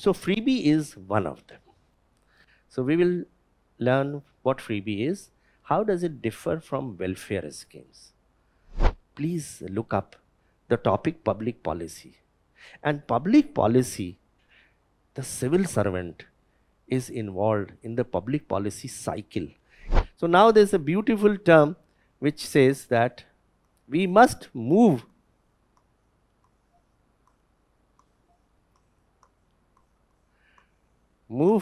So freebie is one of them. So we will learn what freebie is. How does it differ from welfare schemes? Please look up the topic public policy. And public policy, the civil servant is involved in the public policy cycle. So now there's a beautiful term which says that we must move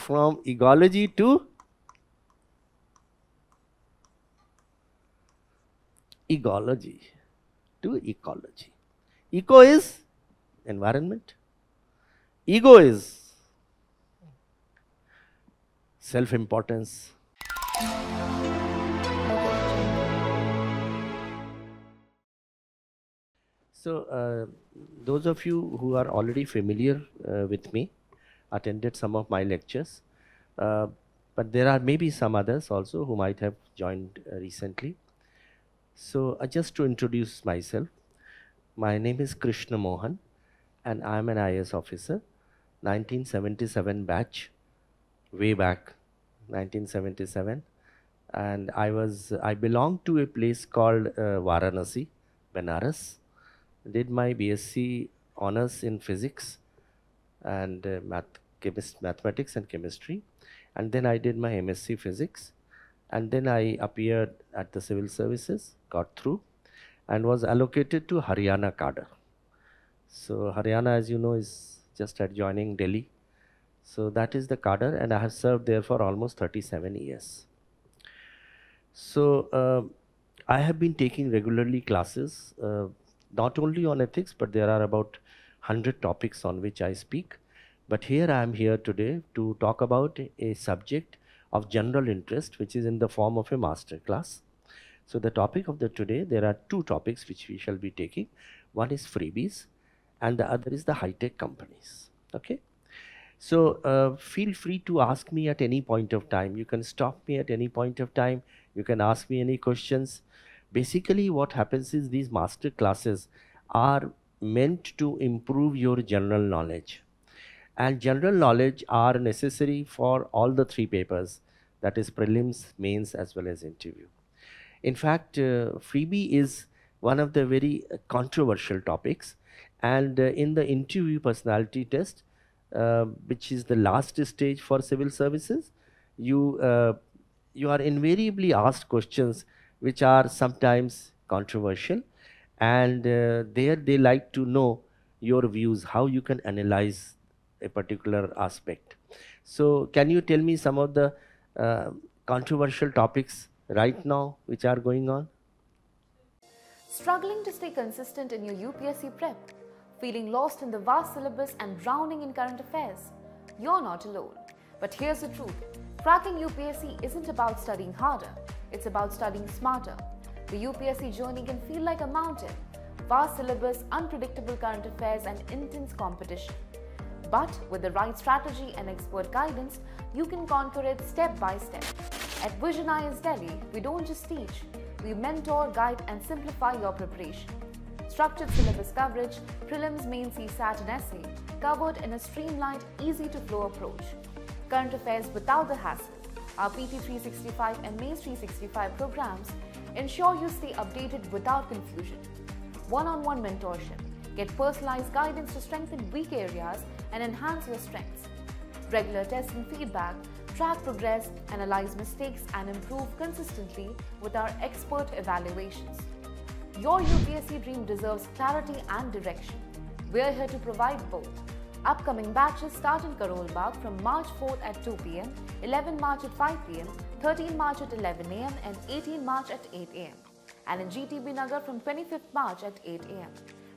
from ecology to ecology. Eco is environment. Ego is self-importance. So those of you who are already familiar with me, attended some of my lectures, but there are maybe some others also who might have joined recently. So just to introduce myself, my name is Krishna Mohan and I am an IAS officer, 1977 batch, way back 1977, and I belong to a place called Varanasi, Benares. Did my BSc honors in physics and mathematics and chemistry, and then I did my MSc physics, and then I appeared at the civil services, got through, and was allocated to Haryana cadre. So Haryana, as you know, is just adjoining Delhi. So that is the cadre, and I have served there for almost 37 years. So I have been taking regularly classes, not only on ethics, but there are about 100 topics on which I speak. But here I am here today to talk about a subject of general interest, which is in the form of a master class. So the topic of the today, there are two topics which we shall be taking. One is freebies and the other is the high-tech companies. Okay. So feel free to ask me at any point of time. You can stop me at any point of time. You can ask me any questions. Basically what happens is these master classes are meant to improve your general knowledge. And general knowledge are necessary for all the three papers, that is prelims, mains as well as interview. In fact, freebie is one of the very controversial topics, and in the interview personality test, which is the last stage for civil services, you are invariably asked questions which are sometimes controversial, and there they like to know your views, how you can analyze a particular aspect. So can you tell me some of the controversial topics right now which are going on? Struggling to stay consistent in your UPSC prep? Feeling lost in the vast syllabus and drowning in current affairs? You're not alone. But here's the truth. Cracking UPSC isn't about studying harder. It's about studying smarter. The UPSC journey can feel like a mountain. Vast syllabus, unpredictable current affairs and intense competition. But with the right strategy and expert guidance, you can conquer it step by step. At Vision IAS Delhi, we don't just teach. We mentor, guide and simplify your preparation. Structured syllabus coverage, prelims, mains, CSAT and essay, covered in a streamlined, easy-to-flow approach. Current affairs without the hassle. Our PT 365 and Mains 365 programs ensure you stay updated without confusion. One-on-one mentorship. Get personalized guidance to strengthen weak areas and enhance your strengths. Regular tests and feedback. Track progress, analyze mistakes and improve consistently with our expert evaluations. Your UPSC dream deserves clarity and direction. We're here to provide both. Upcoming batches start in Karol Bagh from March 4th at 2 p.m, 11 March at 5 p.m, 13 March at 11 a.m. and 18 March at 8 a.m. and in GTB Nagar from 25th March at 8 a.m.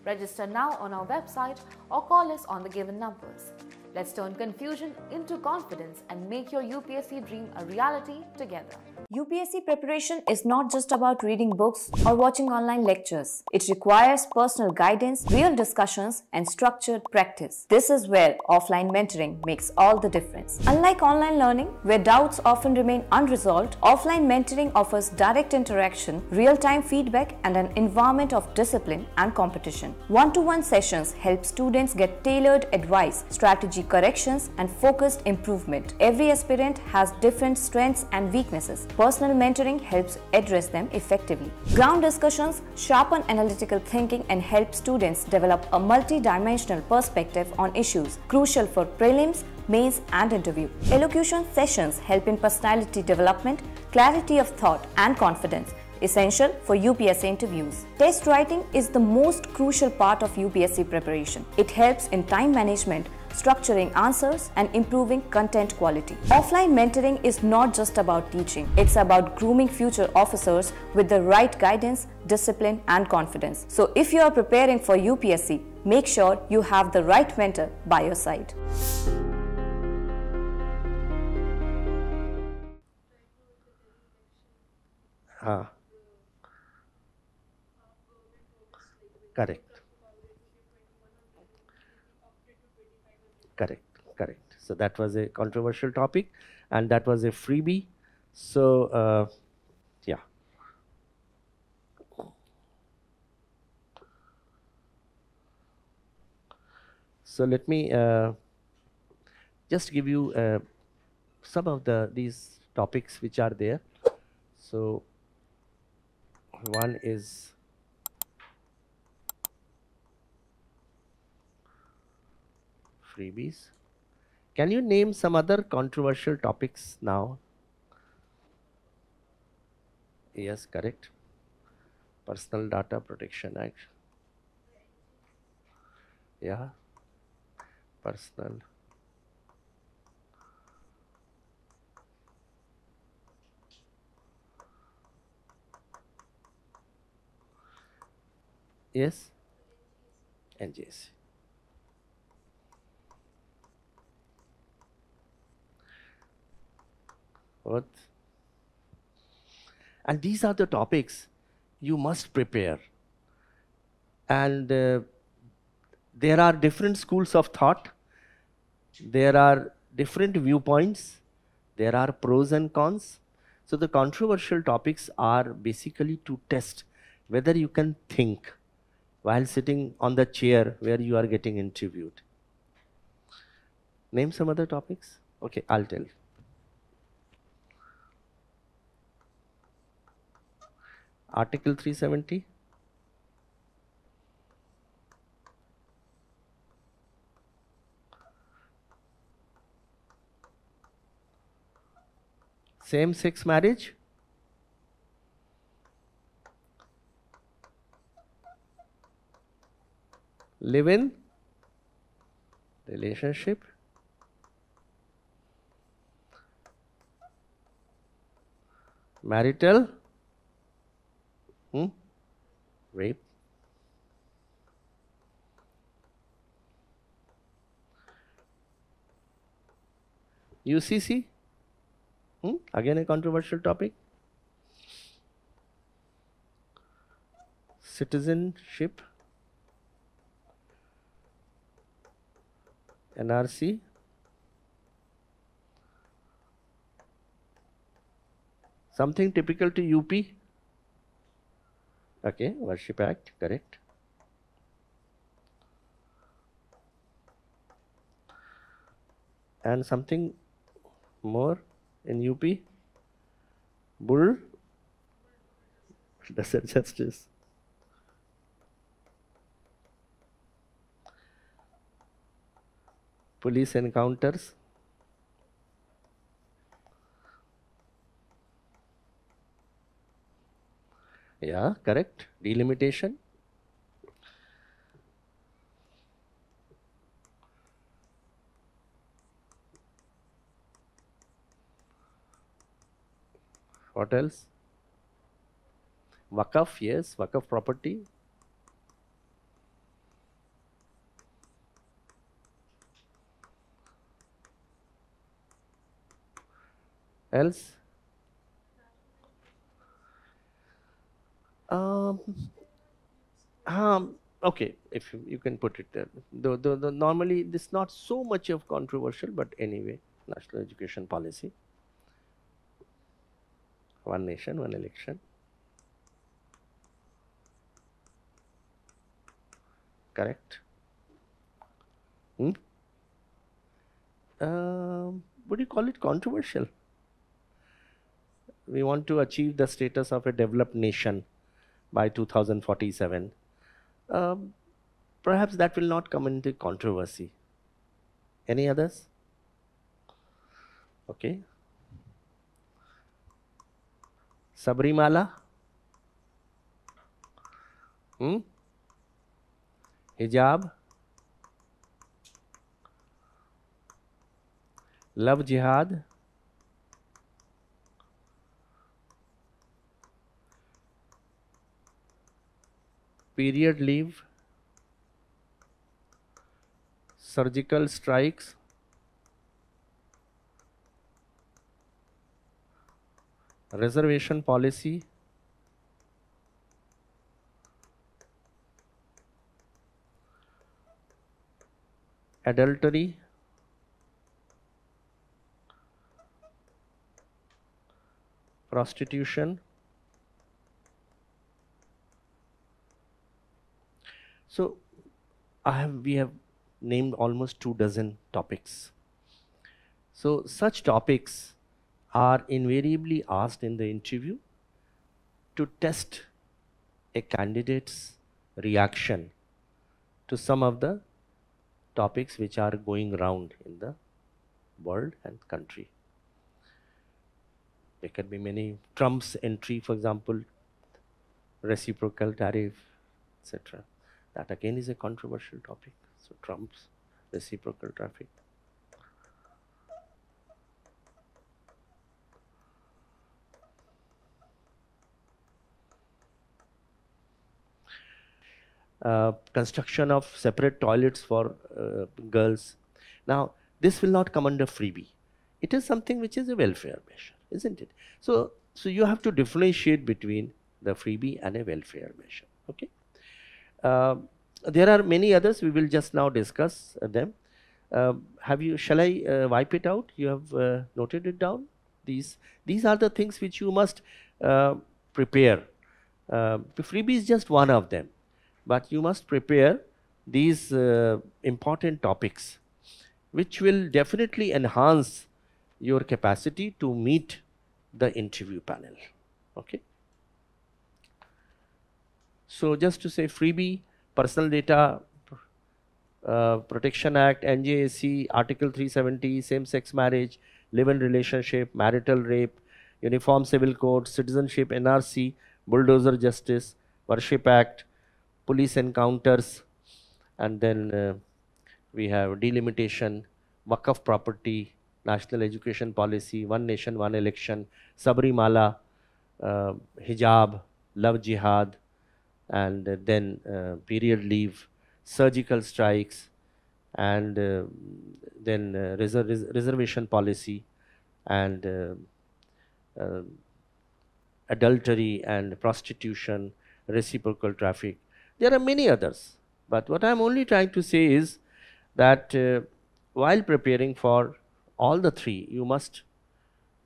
Register now on our website or call us on the given numbers. Let's turn confusion into confidence and make your UPSC dream a reality together. UPSC preparation is not just about reading books or watching online lectures. It requires personal guidance, real discussions, and structured practice. This is where offline mentoring makes all the difference. Unlike online learning, where doubts often remain unresolved, offline mentoring offers direct interaction, real-time feedback, and an environment of discipline and competition. One-to-one sessions help students get tailored advice, strategy strategic corrections, and focused improvement. Every aspirant has different strengths and weaknesses. Personal mentoring helps address them effectively. Ground discussions sharpen analytical thinking and help students develop a multi-dimensional perspective on issues crucial for prelims, mains, and interview. Elocution sessions help in personality development, clarity of thought, and confidence, essential for UPSC interviews. Test writing is the most crucial part of UPSC preparation. It helps in time management, structuring answers, and improving content quality. Offline mentoring is not just about teaching. It's about grooming future officers with the right guidance, discipline, and confidence. So if you are preparing for UPSC, make sure you have the right mentor by your side. Correct. Correct. Correct. So that was a controversial topic, and that was a freebie. So yeah. So let me just give you some of these topics which are there. So one is freebies. Can you name some other controversial topics now? Yes, correct. Personal Data Protection Act. Yeah. Personal. Yes. NGS. What? And these are the topics you must prepare. And there are different schools of thought. There are different viewpoints. There are pros and cons. So the controversial topics are basically to test whether you can think while sitting on the chair where you are getting interviewed. Name some other topics. Okay, I'll tell you. Article 370. Same-sex marriage. Live-in relationship. Marital rape. UCC, again a controversial topic. Citizenship. NRC. Something typical to UP. Okay, Worship Act, correct. And something more in UP. Bull. Desert justice. Police encounters. Yeah, correct. Delimitation. What else? Wakaf, yes, Wakaf property. Else? Okay, if you can put it there. The normally this is not so much of controversial, but anyway, national education policy. One nation, one election. Correct. would you call it controversial? We want to achieve the status of a developed nation by 2047. Perhaps that will not come into controversy. Any others? Okay. Sabrimala? Hijab? Love jihad? Period leave? Surgical strikes? Reservation policy? Adultery? Prostitution? So we have named almost 24 topics. So such topics are invariably asked in the interview to test a candidate's reaction to some of the topics which are going round in the world and country. There can be many. Trump's entry, for example, reciprocal tariff, etc. That again is a controversial topic. So Trump's reciprocal traffic. Construction of separate toilets for girls. Now, this will not come under freebie. It is something which is a welfare measure, isn't it? So you have to differentiate between the freebie and a welfare measure. Okay. There are many others. We will just now discuss them. Shall I wipe it out? You have noted it down. These are the things which you must prepare. The freebie is just one of them. But you must prepare these important topics which will definitely enhance your capacity to meet the interview panel. Okay. So just to say, freebie, Personal Data Protection Act, NJAC, Article 370, same-sex marriage, live-in relationship, marital rape, Uniform Civil Code, Citizenship, NRC, Bulldozer Justice, Worship Act, Police Encounters, and then we have delimitation, Waqf property, National Education Policy, One Nation, One Election, Sabrimala, hijab, love jihad, and then period leave, surgical strikes, and then reservation policy, and adultery and prostitution, reciprocal traffic. There are many others, but what I am only trying to say is that while preparing for all the three, you must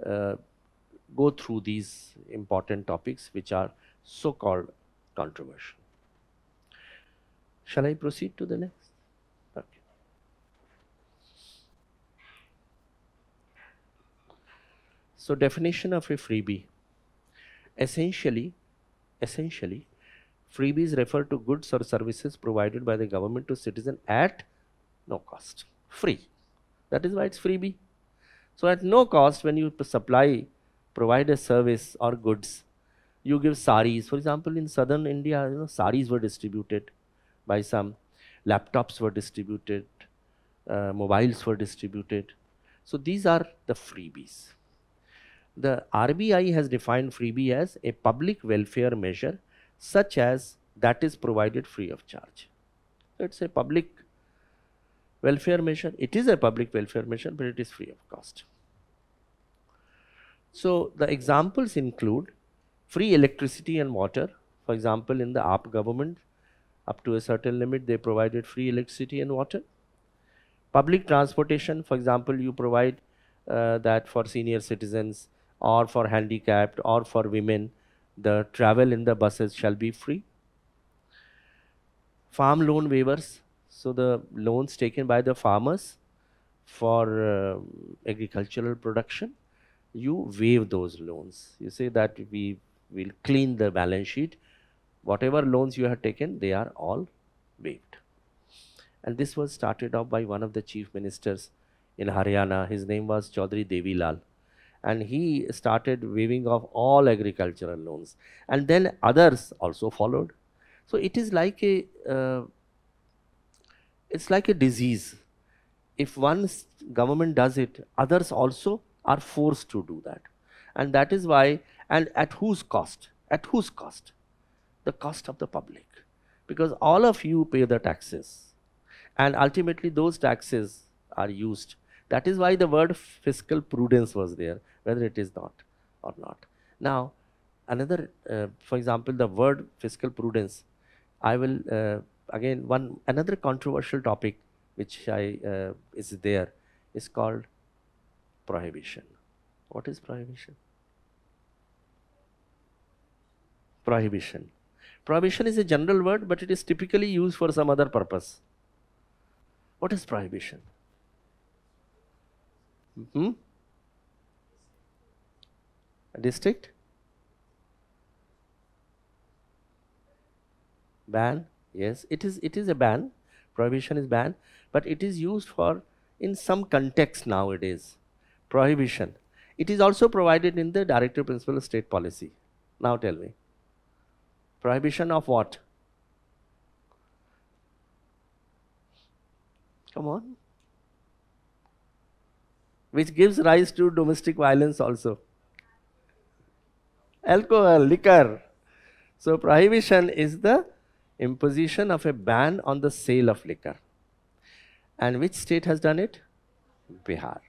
go through these important topics which are so-called controversial. Shall I proceed to the next? Okay. So definition of a freebie. Essentially, freebies refer to goods or services provided by the government to citizen at no cost. Free. That is why it's freebie. So at no cost, when you provide a service or goods, you give saris. For example, in southern India, saris were distributed by some, laptops were distributed, mobiles were distributed. So these are the freebies. The RBI has defined freebie as a public welfare measure such as that is provided free of charge. So it's a public welfare measure. It is a public welfare measure, but it is free of cost. So the examples include free electricity and water. For example, in the AAP government, up to a certain limit, they provided free electricity and water. Public transportation, for example, you provide that for senior citizens or for handicapped or for women, the travel in the buses shall be free. Farm loan waivers, so the loans taken by the farmers for agricultural production, you waive those loans. You say that we will clean the balance sheet. Whatever loans you have taken, they are all waived. And this was started off by one of the chief ministers in Haryana. His name was Chaudhry Devilal. And he started waiving off all agricultural loans. And then others also followed. So it is like it's like a disease. If one government does it, others also are forced to do that. And that is why, and at whose cost? At whose cost? The cost of the public. Because all of you pay the taxes. And ultimately those taxes are used. That is why the word fiscal prudence was there, whether it is not or not. Now, another, for example, the word fiscal prudence, I will, again, another controversial topic which is there is called prohibition. What is prohibition? Prohibition. Prohibition is a general word, but it is typically used for some other purpose. What is prohibition? A district? Ban? Yes, it is a ban. Prohibition is ban, but it is used for in some context nowadays. Prohibition. It is also provided in the Directive Principle of State Policy. Now tell me. Prohibition of what? Come on. Which gives rise to domestic violence also. Alcohol, liquor. So prohibition is the imposition of a ban on the sale of liquor. And which state has done it? Bihar.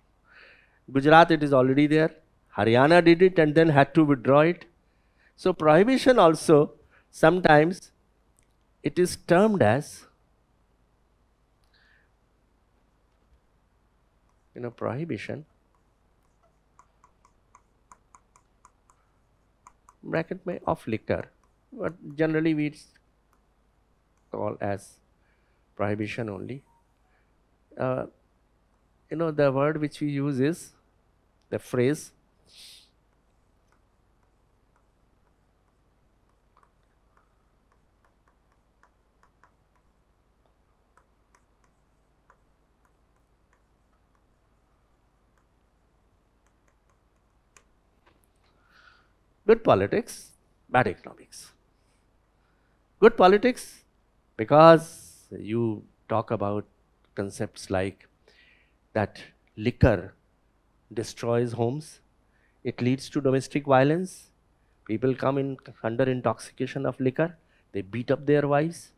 Gujarat, it is already there. Haryana did it and then had to withdraw it. So prohibition also, sometimes it is termed as, prohibition, bracket mein, of liquor, but generally we call as prohibition only. The word which we use is the phrase good politics, bad economics. Good politics because you talk about concepts like that liquor destroys homes, it leads to domestic violence, people come in under intoxication of liquor, they beat up their wives,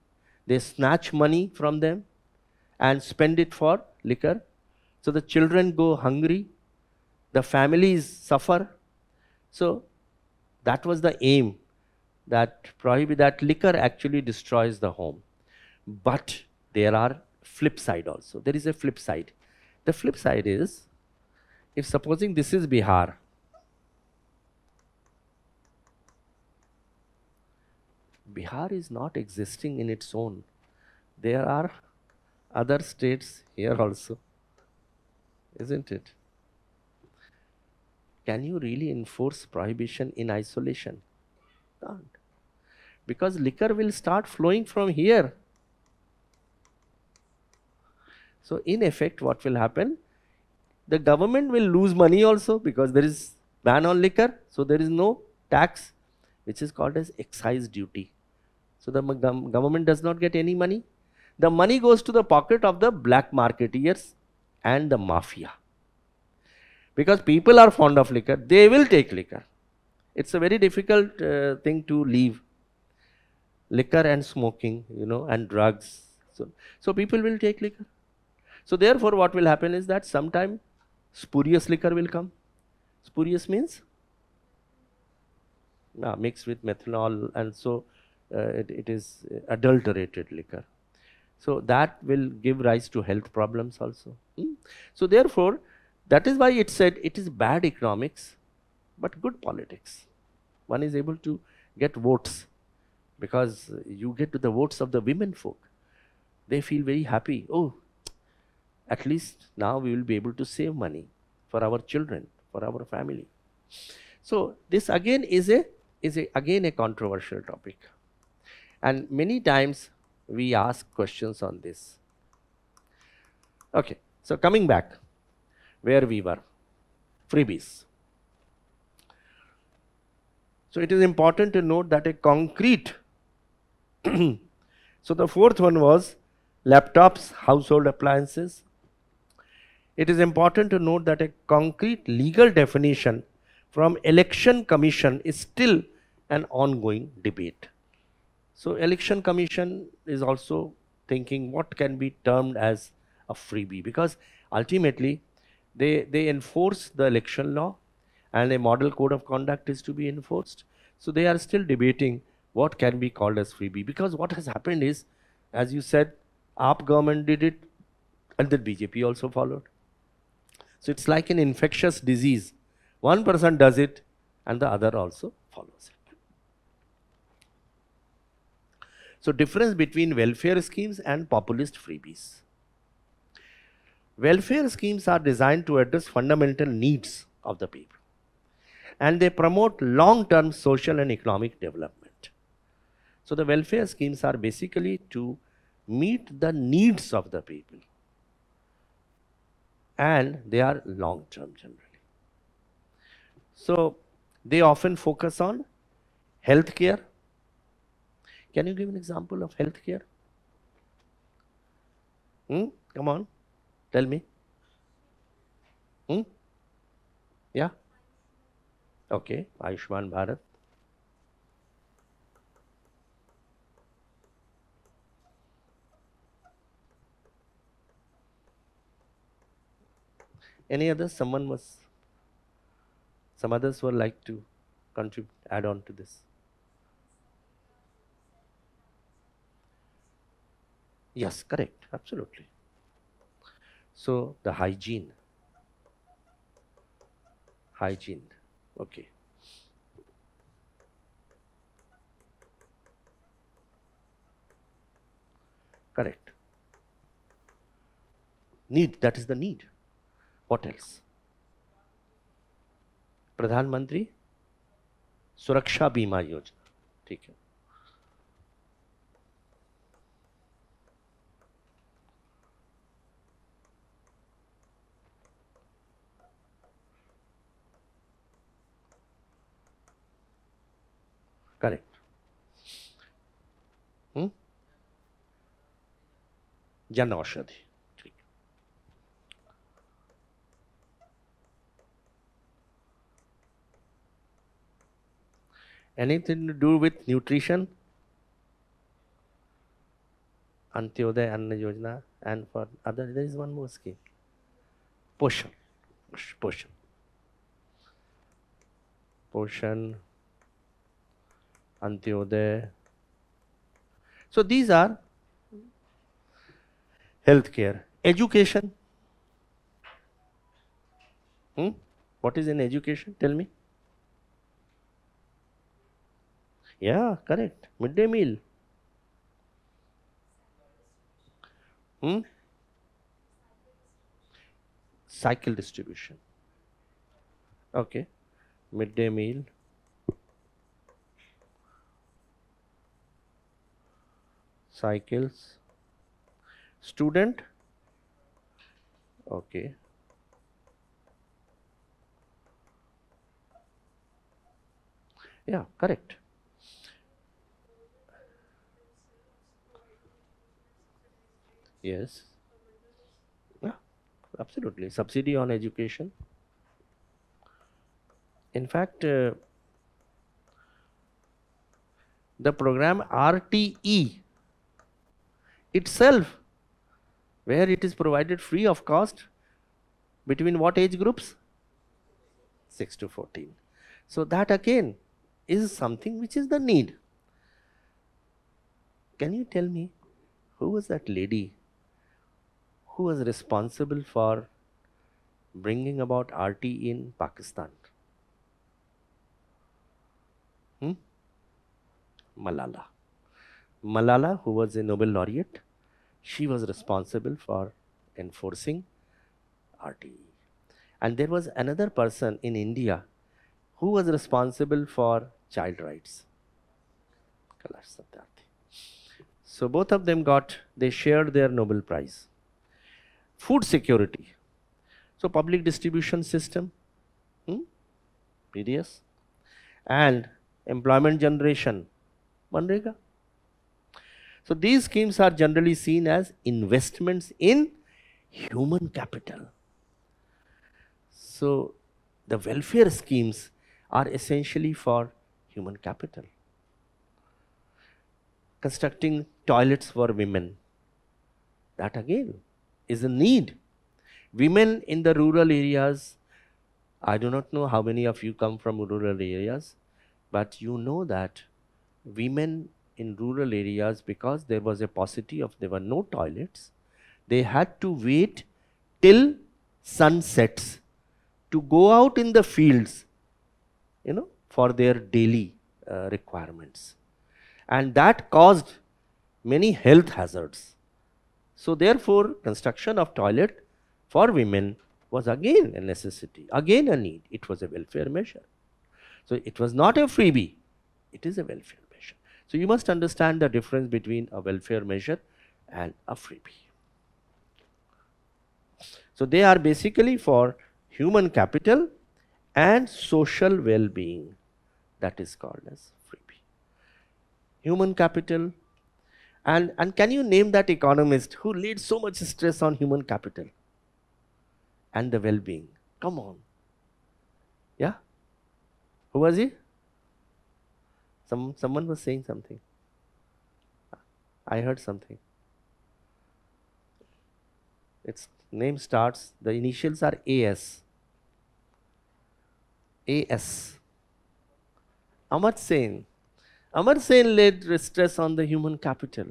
they snatch money from them and spend it for liquor. So the children go hungry, the families suffer. So that was the aim, that liquor actually destroys the home. But there are flip side also. There is a flip side. The flip side is, if supposing this is Bihar, Bihar is not existing in its own. There are other states here also, isn't it? Can you really enforce prohibition in isolation? Can't. Because liquor will start flowing from here. So in effect, what will happen? The government will lose money also because there is ban on liquor. So there is no tax, which is called as excise duty. So the government does not get any money. The money goes to the pocket of the black marketeers and the mafia. Because people are fond of liquor, they will take liquor. It's a very difficult thing to leave. Liquor and smoking, and drugs. So people will take liquor. So therefore what will happen is that sometime spurious liquor will come. Spurious means mixed with methanol, and so it is adulterated liquor. So that will give rise to health problems also. So therefore, that is why it said it is bad economics, but good politics. One is able to get votes because you get to the votes of the women folk. They feel very happy. Oh, At least now we will be able to save money for our children, for our family. So this again is again a controversial topic, and many times we ask questions on this. Okay, so coming back where we were, freebies. So it is important to note that a concrete so the fourth one was laptops, household appliances. It is important to note that a concrete legal definition from Election Commission is still an ongoing debate. So Election Commission is also thinking what can be termed as a freebie, because ultimately they enforce the election law and a model code of conduct is to be enforced. So they are still debating what can be called as freebie, because what has happened is, as you said, AAP government did it and the BJP also followed. So it's like an infectious disease. One person does it and the other also follows it. So difference between welfare schemes and populist freebies. Welfare schemes are designed to address fundamental needs of the people, and they promote long-term social and economic development. So the welfare schemes are basically to meet the needs of the people, and they are long-term generally. So they often focus on healthcare. Can you give an example of healthcare? Come on, tell me. Yeah. Okay, Ayushman Bharat. Any others? Some others would like to contribute, add on to this. Yes, correct, absolutely. So the hygiene, okay. Correct. Need, that is the need. What else? प्रधान मंत्री सुरक्षा बीमा योजना, ठीक है. Correct. Jan Aushadhi, ठीक. Anything to do with nutrition? Antyodaya Anna Yojana, and for other there is one more scheme. Poshan. Antyodaya. So these are healthcare. Education. What is in education? Tell me. Yeah, correct. Midday meal. Cycle distribution. Okay. Midday meal. Cycles. Student. Okay. Yeah, correct. Yes. Yeah, absolutely. Subsidy on education. In fact, the program RTE itself, where it is provided free of cost, between what age groups? 6 to 14. So that again is something which is the need. Can you tell me who was that lady who was responsible for bringing about RT in Pakistan? Malala, who was a Nobel laureate. She was responsible for enforcing RTE. And there was another person in India who was responsible for child rights. So both of them they shared their Nobel Prize. Food security. So public distribution system, PDS, and employment generation, Manrega. So these schemes are generally seen as investments in human capital. So the welfare schemes are essentially for human capital. Constructing toilets for women, that again is a need. Women in the rural areas, I do not know how many of you come from rural areas, but you know that women in rural areas, because there was a paucity of, there were no toilets, they had to wait till sun sets to go out in the fields, for their daily requirements. And that caused many health hazards. So therefore, construction of toilet for women was again a necessity, again a need. It was a welfare measure. So it was not a freebie, it is a welfare measure. So you must understand the difference between a welfare measure and a freebie. So they are basically for human capital and social well-being. That is called as freebie. Human capital, and can you name that economist who laid so much stress on human capital and the well-being? Come on. Yeah? Who was he? Someone was saying something. I heard something. Its name starts, the initials are AS. AS. Amar Sen. Amar Sen laid stress on the human capital.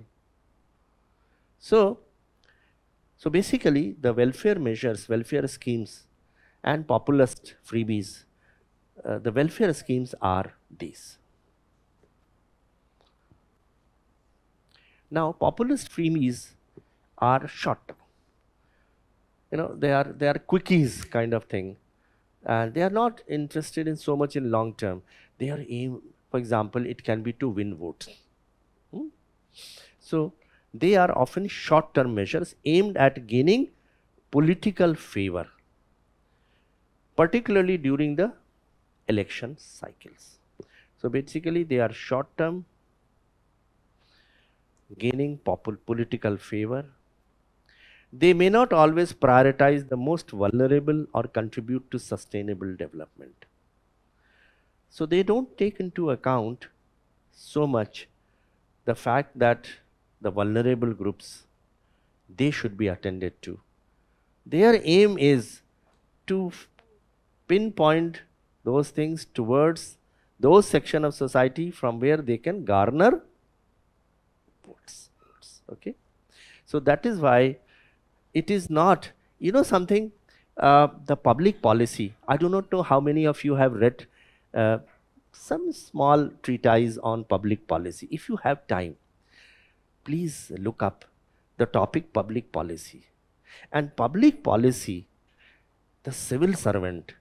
So basically the welfare measures, welfare schemes and populist freebies, the welfare schemes are these. Now populist freebies are short term. They are quickies kind of thing, and they are not interested in so much in long term. They are aimed, for example, it can be to win votes. So they are often short term measures aimed at gaining political favor, particularly during the election cycles. So basically they are short term, gaining political favor. They may not always prioritize the most vulnerable or contribute to sustainable development. So they don't take into account so much the fact that the vulnerable groups, they should be attended to. Their aim is to pinpoint those things towards those sections of society from where they can garner votes. Okay? So that is why it is not, something, the public policy. I do not know how many of you have read some small treatise on public policy. If you have time, please look up the topic public policy. And public policy, the civil servant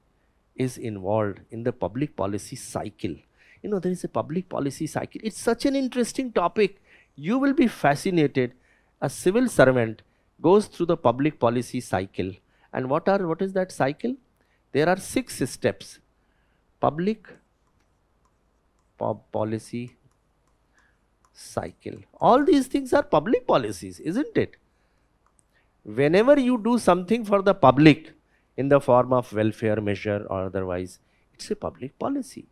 is involved in the public policy cycle. There is a public policy cycle. It's such an interesting topic. You will be fascinated. A civil servant goes through the public policy cycle. And what is that cycle? There are 6 steps. Public policy cycle. All these things are public policies, isn't it? Whenever you do something for the public in the form of welfare measure or otherwise, it's a public policy.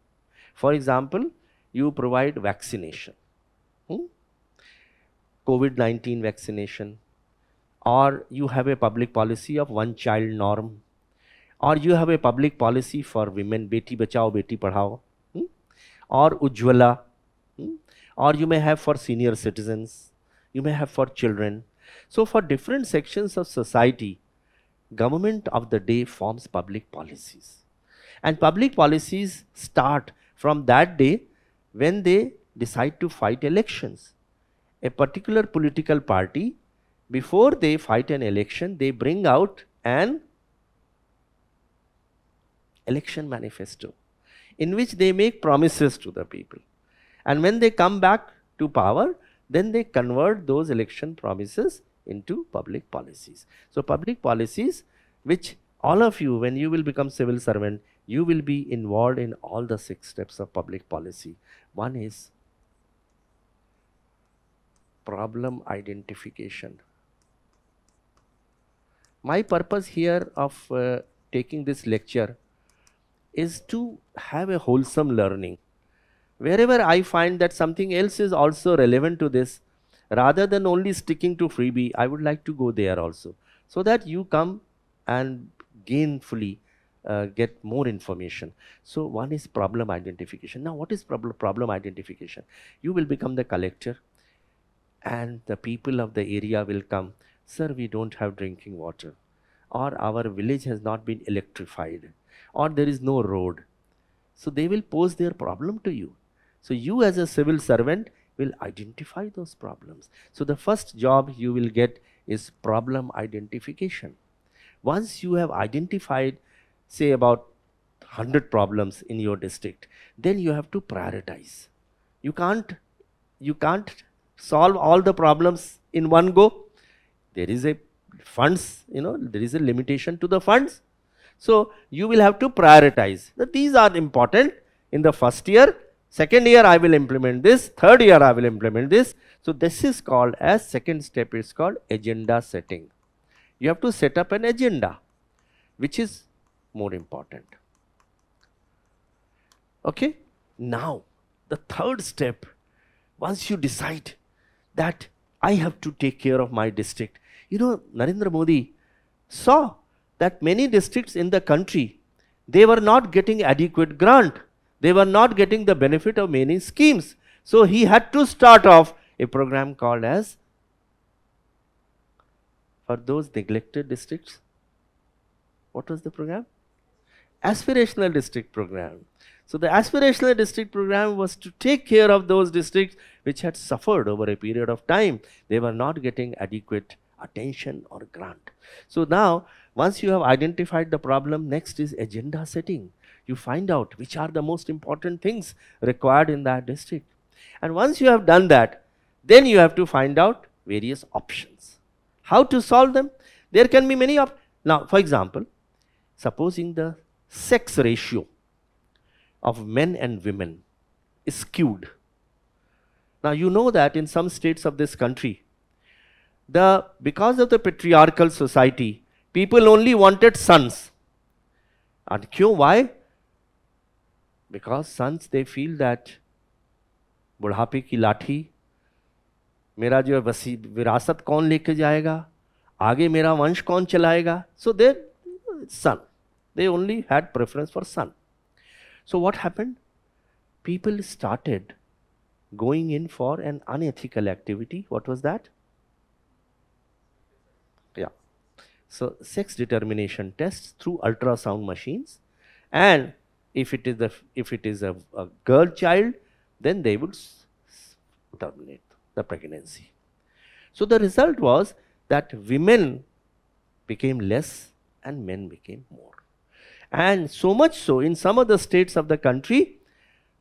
For example, you provide vaccination, COVID-19 vaccination, or you have a public policy of one child norm, or you have a public policy for women, Beti Bachao, Beti Padhao, or Ujjwala, or you may have for senior citizens, you may have for children. So for different sections of society, government of the day forms public policies. And public policies start from that day when they decide to fight elections. A particular political party before they fight an election, they bring out an election manifesto in which they make promises to the people. And when they come back to power, then they convert those election promises into public policies. So public policies, which all of you, when you will become civil servant, you will be involved in all the 6 steps of public policy. One is problem identification. My purpose here of taking this lecture is to have a wholesome learning. Wherever I find that something else is also relevant to this, rather than only sticking to freebie, I would like to go there also, so that you come and gainfully get more information. So one is problem identification. Now what is problem identification? You will become the collector and the people of the area will come, sir, we don't have drinking water, or our village has not been electrified, or there is no road. So they will pose their problem to you. So you as a civil servant will identify those problems. So the first job you will get is problem identification. Once you have identified, say, about 100 problems in your district, then you have to prioritize. You can't solve all the problems in one go. There is a funds, there is a limitation to the funds. So you will have to prioritize that these are important in the first year, second year I will implement this, third year I will implement this. So this is called, as second step is called agenda setting. You have to set up an agenda, which is more important. Okay. Now the third step, once you decide that I have to take care of my district, Narendra Modi saw that many districts in the country, they were not getting adequate grant. They were not getting the benefit of many schemes. So he had to start off a program called as, for those neglected districts, what was the program? Aspirational district program. So the aspirational district program was to take care of those districts which had suffered over a period of time. They were not getting adequate attention or grant. So now, once you have identified the problem, next is agenda setting. You find out which are the most important things required in that district. And once you have done that, then you have to find out various options. How to solve them? There can be many options. Now, for example, supposing the sex ratio of men and women is skewed. Now, you know that in some states of this country, because of the patriarchal society, people only wanted sons. And why? Because sons, they feel that बुढ़ापे की लाठी, मेरा जो विरासत कौन लेके जाएगा, आगे मेरा वंश कौन चलाएगा. So they, son, they only had preference for son. So what happened? People started going in for an unethical activity. What was that? Yeah. So sex determination tests through ultrasound machines, and if it is a girl child, then they would terminate the pregnancy. So the result was that women became less and men became more. And so much so, in some of the states of the country,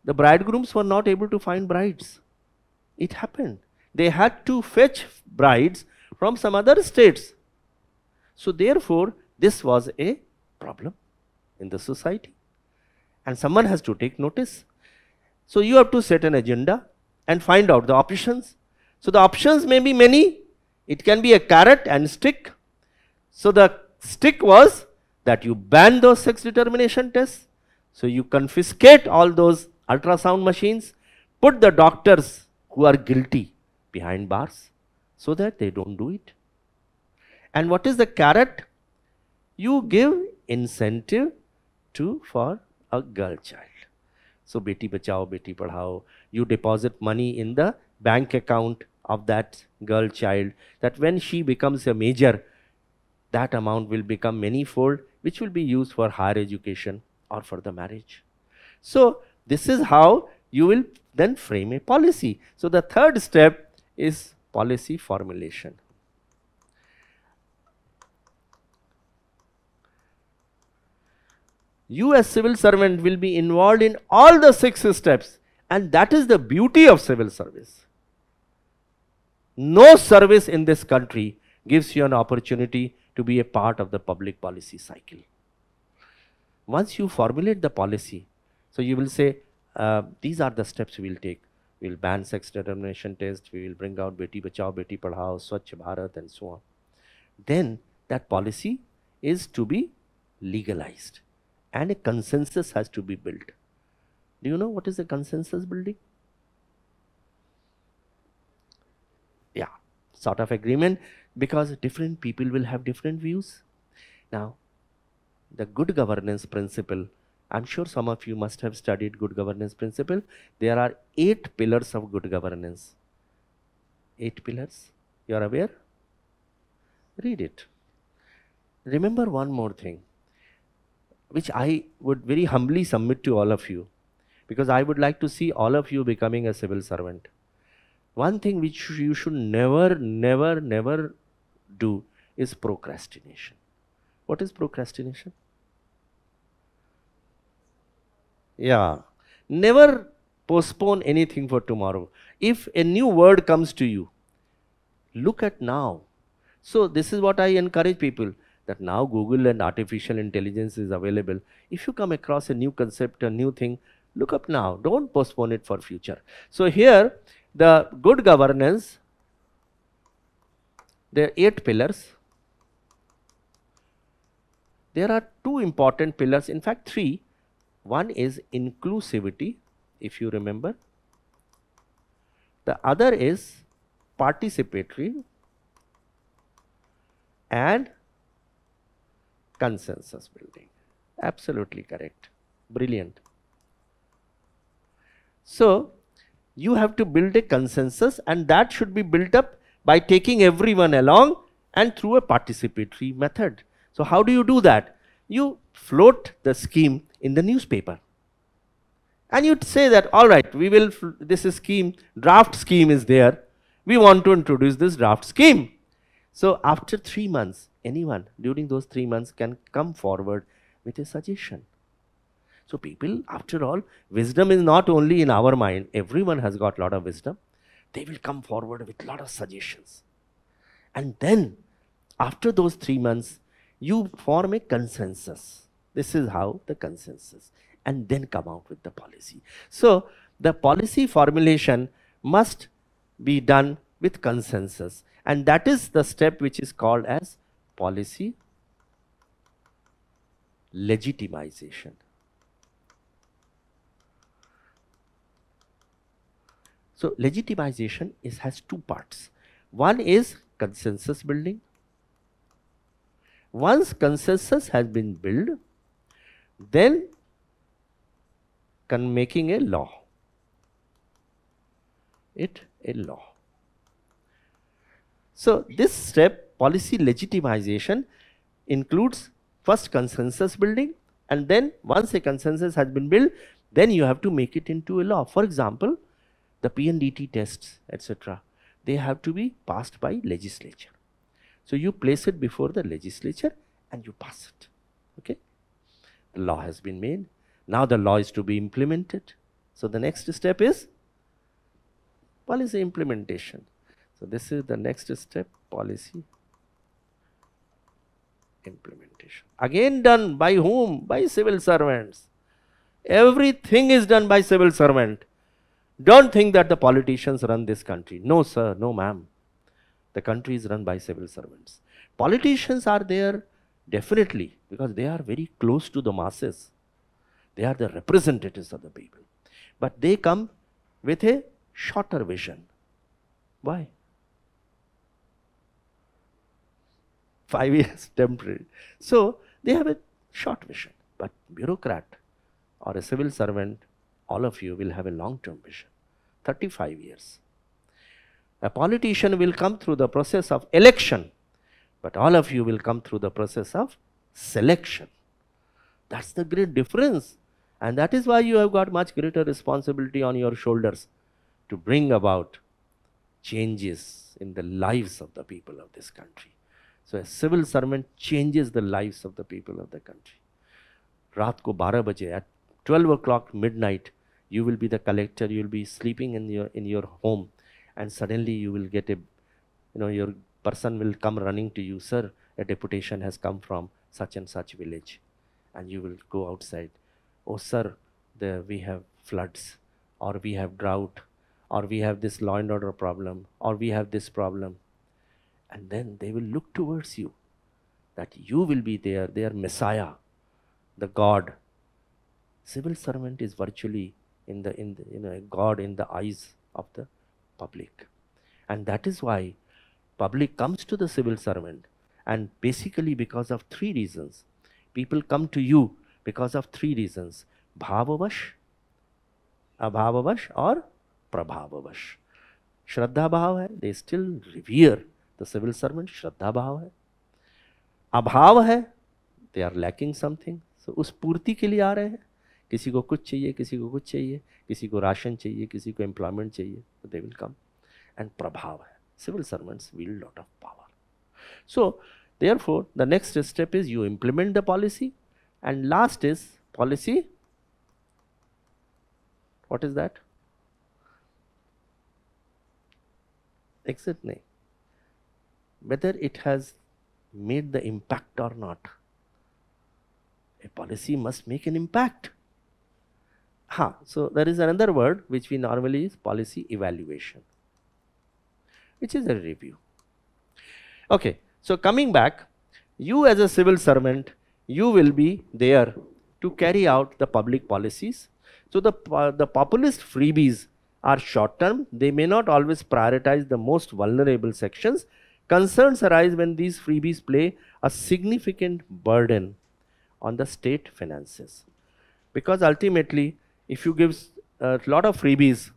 the bridegrooms were not able to find brides. It happened. They had to fetch brides from some other states. So therefore, this was a problem in the society. And someone has to take notice. So you have to set an agenda and find out the options. So the options may be many. It can be a carrot and stick. So the stick was that you ban those sex determination tests. So you confiscate all those ultrasound machines, put the doctors who are guilty behind bars so that they don't do it. And what is the carrot? You give incentive for a girl child. So Beti Bachao, Beti Padhao, you deposit money in the bank account of that girl child, that when she becomes a major, that amount will become manifold, which will be used for higher education or for the marriage. So this is how you will then frame a policy. So the third step is policy formulation. You as civil servant will be involved in all the 6 steps, and that is the beauty of civil service. No service in this country gives you an opportunity to be a part of the public policy cycle. Once you formulate the policy, so you will say, these are the steps we will take. We will ban sex determination test, we will bring out Beti Bachao, Beti Padhao, Swachh Bharat and so on. Then that policy is to be legalized and a consensus has to be built. Do you know what is a consensus building? Yeah, sort of agreement, because different people will have different views. Now, the good governance principle, I'm sure some of you must have studied good governance principle. There are 8 pillars of good governance. 8 pillars. You are aware? Read it. Remember one more thing, which I would very humbly submit to all of you, because I would like to see all of you becoming a civil servant. One thing which you should never do is procrastination. What is procrastination? Yeah, never postpone anything for tomorrow. If a new word comes to you, look at now. So this is what I encourage people, that now Google and artificial intelligence is available. If you come across a new concept, a new thing, look up now. Don't postpone it for future. So here, the good governance, there are 8 pillars. There are 2 important pillars, in fact 3. One is inclusivity, if you remember. The other is participatory and consensus building. Absolutely correct. Brilliant. So, you have to build a consensus, and that should be built up by taking everyone along and through a participatory method. So, how do you do that? You float the scheme in the newspaper and you say that, all right, we will, this is scheme, draft scheme is there, we want to introduce this draft scheme. So after 3 months, anyone during those 3 months can come forward with a suggestion. So people, after all, wisdom is not only in our mind, everyone has got a lot of wisdom. They will come forward with a lot of suggestions. And then after those 3 months, you form a consensus. This is how the consensus, and then come out with the policy. So the policy formulation must be done with consensus, and that is the step which is called as policy legitimization. So legitimization has 2 parts. One is consensus building. Once consensus has been built, then making a law. It a law. So this step, policy legitimization, includes first consensus building, and then once a consensus has been built, then you have to make it into a law. For example, the PNDT tests, etc., they have to be passed by legislature. So you place it before the legislature and you pass it. Okay? The law has been made. Now the law is to be implemented. So the next step is policy implementation. So this is the next step, policy implementation. Again done by whom? By civil servants. Everything is done by civil servant. Don't think that the politicians run this country. No sir, no ma'am. The country is run by civil servants. Politicians are there definitely because they are very close to the masses. They are the representatives of the people. But they come with a shorter vision. Why? 5 years temporary. So they have a short vision. But bureaucrat or a civil servant, all of you will have a long-term vision. 35 years. A politician will come through the process of election, but all of you will come through the process of selection. That's the great difference. And that is why you have got much greater responsibility on your shoulders to bring about changes in the lives of the people of this country. So a civil servant changes the lives of the people of the country. रात को 12 बजे at 12 o'clock midnight, you will be the collector, you will be sleeping in your home, and suddenly you will get your person will come running to you, sir, a deputation has come from such and such village, and you will go outside. Oh sir, we have floods, or we have drought, or we have this law and order problem, or we have this problem. And then they will look towards you, that you will be their Messiah, the God. Civil servant is virtually a God in the eyes of the public. And that is why public comes to the civil servant, and basically because of 3 reasons. People come to you because of 3 reasons: bhavavash, abhavavash, or prabhavavash. Shraddha bhav hai, they still revere the civil servant, Shraddha bhav hai. Abhav hai, they are lacking something, so उस पूर्ति के लिए आ रहे हैं. किसी को कुछ चाहिए, किसी को कुछ चाहिए, किसी को राशन चाहिए, किसी को एम्प्लॉयमेंट चाहिए, so they will come. And prabhav hai, civil servants wield lot of power. So therefore the next step is you implement the policy, and last is policy. What is that? Exit nahi. Whether it has made the impact or not. A policy must make an impact. So there is another word which we normally use, policy evaluation, which is a review. Okay, so coming back, you as a civil servant, you will be there to carry out the public policies. So the populist freebies are short term. They may not always prioritize the most vulnerable sections. Concerns arise when these freebies play a significant burden on the state finances, because ultimately if you give a lot of freebies,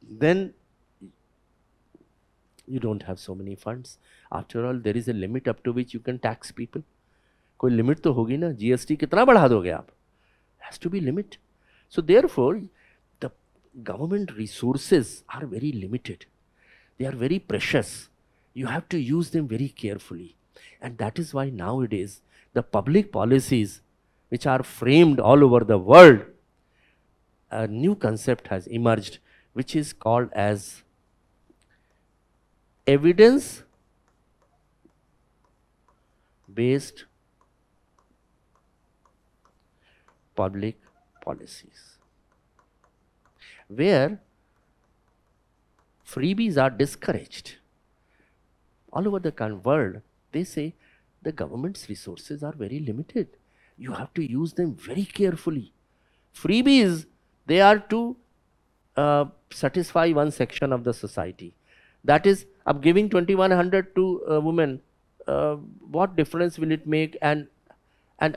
then you don't have so many funds. After all, there is a limit up to which you can tax people. कोई limit तो होगी ना, GST कितना बढ़ा दोगे आप? Has to be limit. So therefore the government resources are very limited. They are very precious. You have to use them very carefully, and that is why nowadays the public policies which are framed all over the world, a new concept has emerged which is called as evidence based public policies, where freebies are discouraged. All over the world, they say the government's resources are very limited. You have to use them very carefully. Freebies, they are to satisfy one section of the society. That is, of giving 2100 to a woman, what difference will it make, and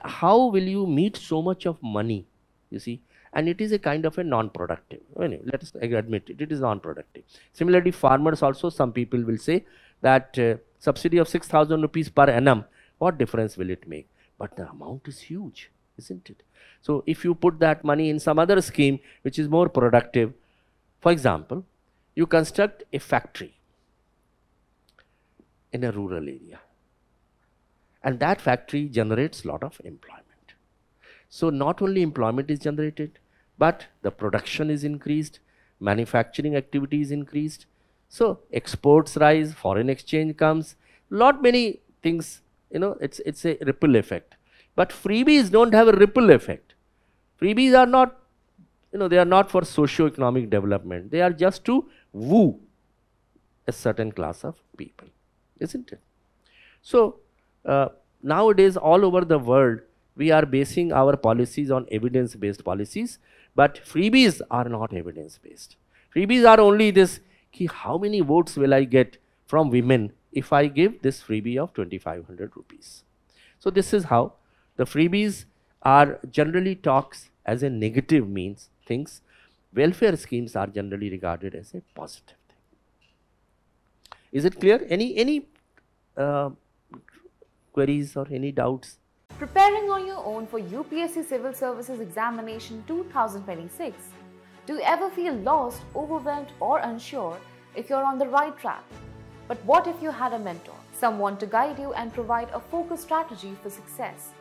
how will you meet so much of money, you see? And it is a kind of a non-productive. Anyway, let us admit it is non-productive. Similarly, farmers also, some people will say that subsidy of 6,000 rupees per annum, what difference will it make? But the amount is huge, isn't it? So if you put that money in some other scheme which is more productive, for example, you construct a factory in a rural area, and that factory generates a lot of employment. So not only employment is generated, but the production is increased, manufacturing activity is increased, so exports rise, foreign exchange comes, lot many things, it's a ripple effect. But freebies don't have a ripple effect. Freebies are not, they are not for socio-economic development. They are just to woo a certain class of people, isn't it? So nowadays all over the world, we are basing our policies on evidence-based policies, but freebies are not evidence-based. Freebies are only this, how many votes will I get from women if I give this freebie of 2500 rupees. So this is how the freebies are generally talks as a negative means things. Welfare schemes are generally regarded as a positive thing. Is it clear? Any queries or any doubts? Preparing on your own for UPSC Civil Services Examination 2026. Do you ever feel lost, overwhelmed, or unsure if you're on the right track? But what if you had a mentor, someone to guide you and provide a focused strategy for success?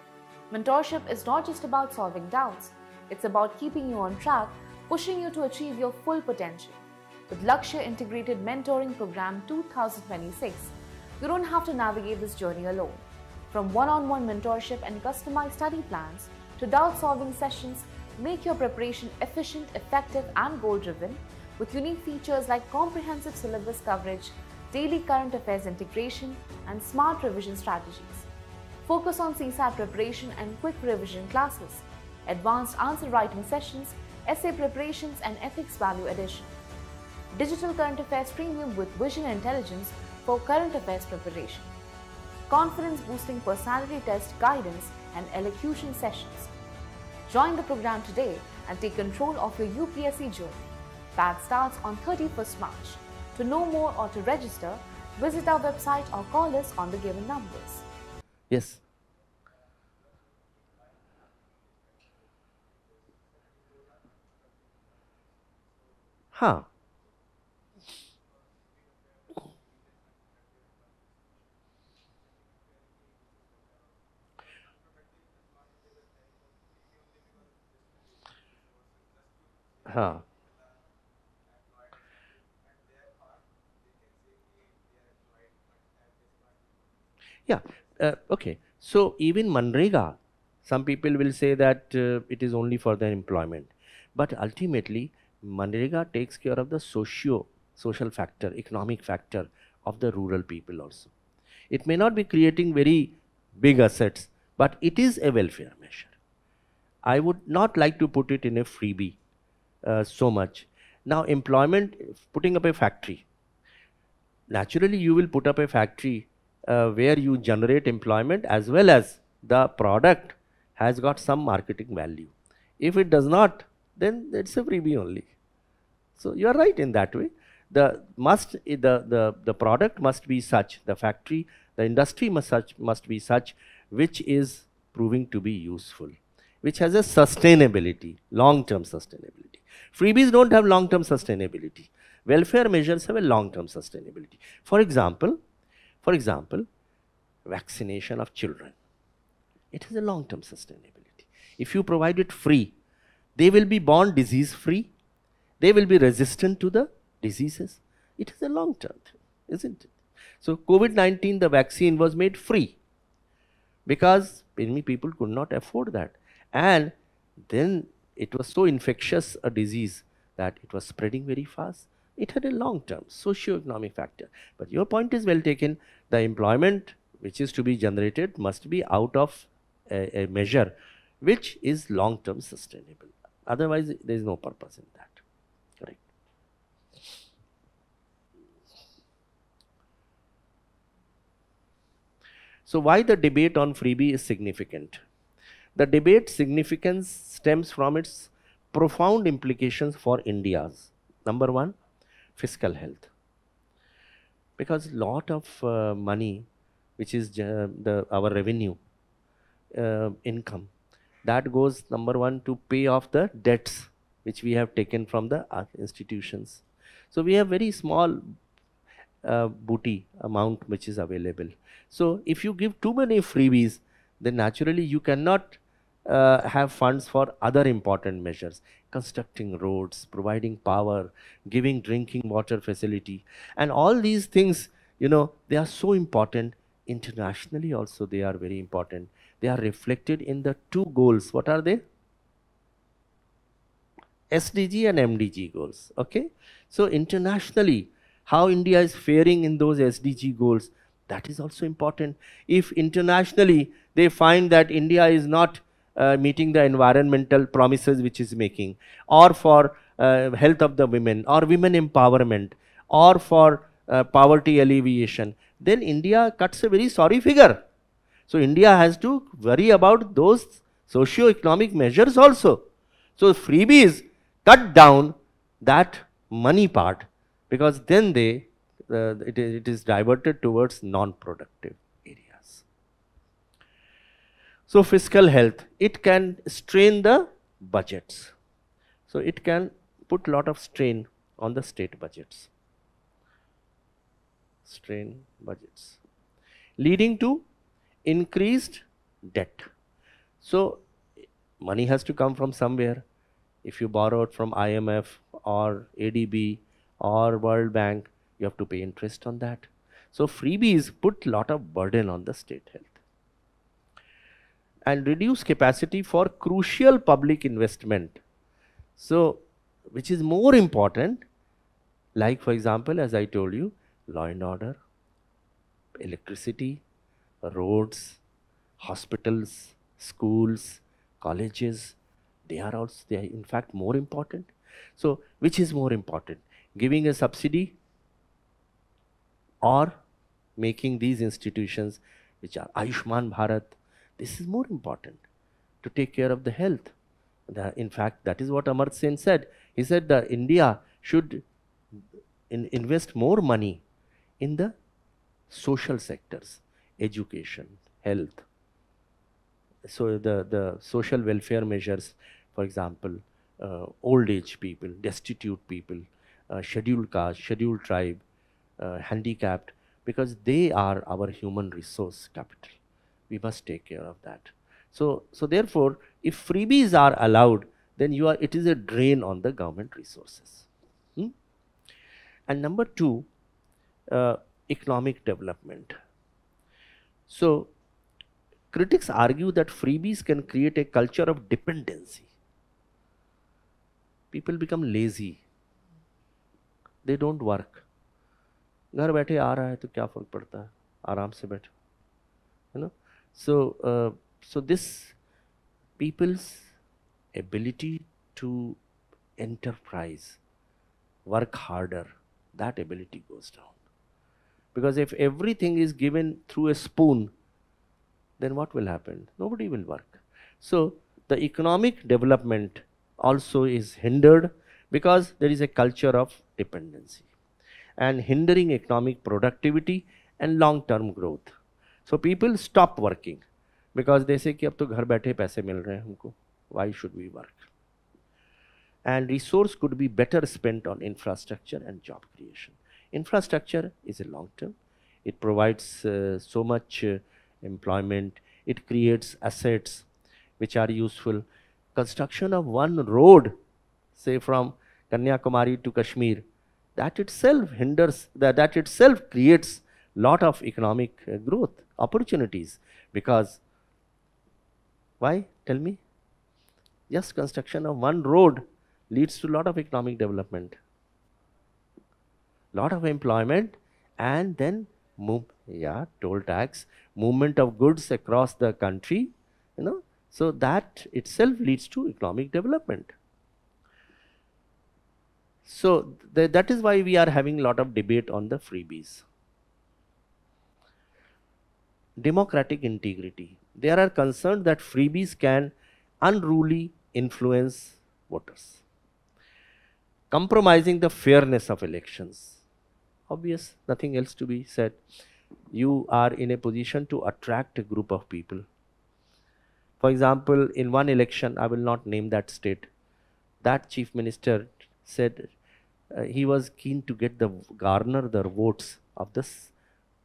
Mentorship is not just about solving doubts, it's about keeping you on track, pushing you to achieve your full potential. With Lakshya Integrated Mentoring Program 2026, you don't have to navigate this journey alone. From one-on-one mentorship and customized study plans to doubt-solving sessions, make your preparation efficient, effective and goal-driven with unique features like comprehensive syllabus coverage, daily current affairs integration and smart revision strategies. Focus on CSAT preparation and quick revision classes, advanced answer writing sessions, essay preparations and ethics value addition. Digital current affairs premium with vision intelligence for current affairs preparation. Confidence boosting personality test guidance and elocution sessions. Join the program today and take control of your UPSC journey. Batch starts on 31st March. To know more or to register, visit our website or call us on the given numbers. Yes. Huh. Huh. Yeah. Okay. So even Manrega, some people will say that it is only for their employment, but ultimately Manrega takes care of the social factor, economic factor of the rural people also. It may not be creating very big assets, but it is a welfare measure. I would not like to put it in a freebie so much. Now employment, putting up a factory. Naturally you will put up a factory where you generate employment as well as the product has got some marketing value. If it does not, then it's a freebie only. So you are right in that way. The product must be such, the factory, the industry must be such which is proving to be useful, which has a sustainability, long-term sustainability. Freebies don't have long-term sustainability. Welfare measures have a long-term sustainability. For example, vaccination of children. It has a long-term sustainability. If you provide it free, they will be born disease-free. They will be resistant to the diseases. It is a long-term thing, isn't it? So COVID-19, the vaccine was made free because many people could not afford that. And then it was so infectious a disease that it was spreading very fast. It had a long-term socio-economic factor. But your point is well taken. The employment which is to be generated must be out of a measure which is long-term sustainable. Otherwise, there is no purpose in that. Correct. So why the debate on freebie is significant? The debate significance stems from its profound implications for India's, number one, fiscal health. Because lot of money, which is our revenue, income, that goes, number one, to pay off the debts which we have taken from the institutions. So we have very small booty amount which is available. So if you give too many freebies, then naturally you cannot have funds for other important measures, constructing roads, providing power, giving drinking water facility, and all these things, you know, they are so important. Internationally also they are very important. They are reflected in the two goals. What are they? SDG and MDG goals. Okay. So internationally, how India is faring in those SDG goals, that is also important. If internationally they find that India is not meeting the environmental promises which is making, or for health of the women, or women empowerment, or for poverty alleviation, then India cuts a very sorry figure. So India has to worry about those socio-economic measures also. So freebies cut down that money part, because then it is diverted towards non-productive areas. So fiscal health, it can strain the budgets. So it can put a lot of strain on the state budgets. Strain budgets, leading to increased debt. So money has to come from somewhere. If you borrow it from IMF or ADB or World Bank, you have to pay interest on that. So freebies put lot of burden on the state health and reduce capacity for crucial public investment. So, which is more important, like for example, as I told you, law and order, electricity, roads, hospitals, schools, colleges, they are in fact more important. So, which is more important, giving a subsidy or making these institutions which are Ayushman Bharat? This is more important to take care of the health. In fact, that is what Amar Sen said. He said that India should invest more money in the social sectors, education, health. So the social welfare measures, for example, old age people, destitute people, scheduled caste, scheduled tribe, handicapped, because they are our human resource capital. We must take care of that. So therefore, if freebies are allowed, then it is a drain on the government resources. And number two, economic development. So critics argue that freebies can create a culture of dependency. People become lazy. They don't work. घर बैठे आ रहा है तो क्या फर्क पड़ता है, आराम से बैठो, you know. So this people's ability to enterprise, work harder, that ability goes down. Because if everything is given through a spoon, then what will happen? Nobody will work. So the economic development also is hindered because there is a culture of dependency and hindering economic productivity and long-term growth. So people stop working because they say कि अब तो घर बैठे पैसे मिल रहे हैं हमको, why should we work? And resource could be better spent on infrastructure and job creation. Infrastructure is a long term. It provides so much employment. It creates assets which are useful. Construction of one road, say from Kanyakumari to Kashmir, that itself hinders, that itself creates lot of economic growth opportunities. Because why? Tell me. Just construction of one road leads to lot of economic development, lot of employment, and then toll tax, movement of goods across the country, you know. So that itself leads to economic development. So that is why we are having a lot of debate on the freebies. Democratic integrity. There are concerns that freebies can unruly influence voters, compromising the fairness of elections. Obvious, nothing else to be said. You are in a position to attract a group of people. For example, in one election, I will not name that state, that chief minister said he was keen to get garner the votes of the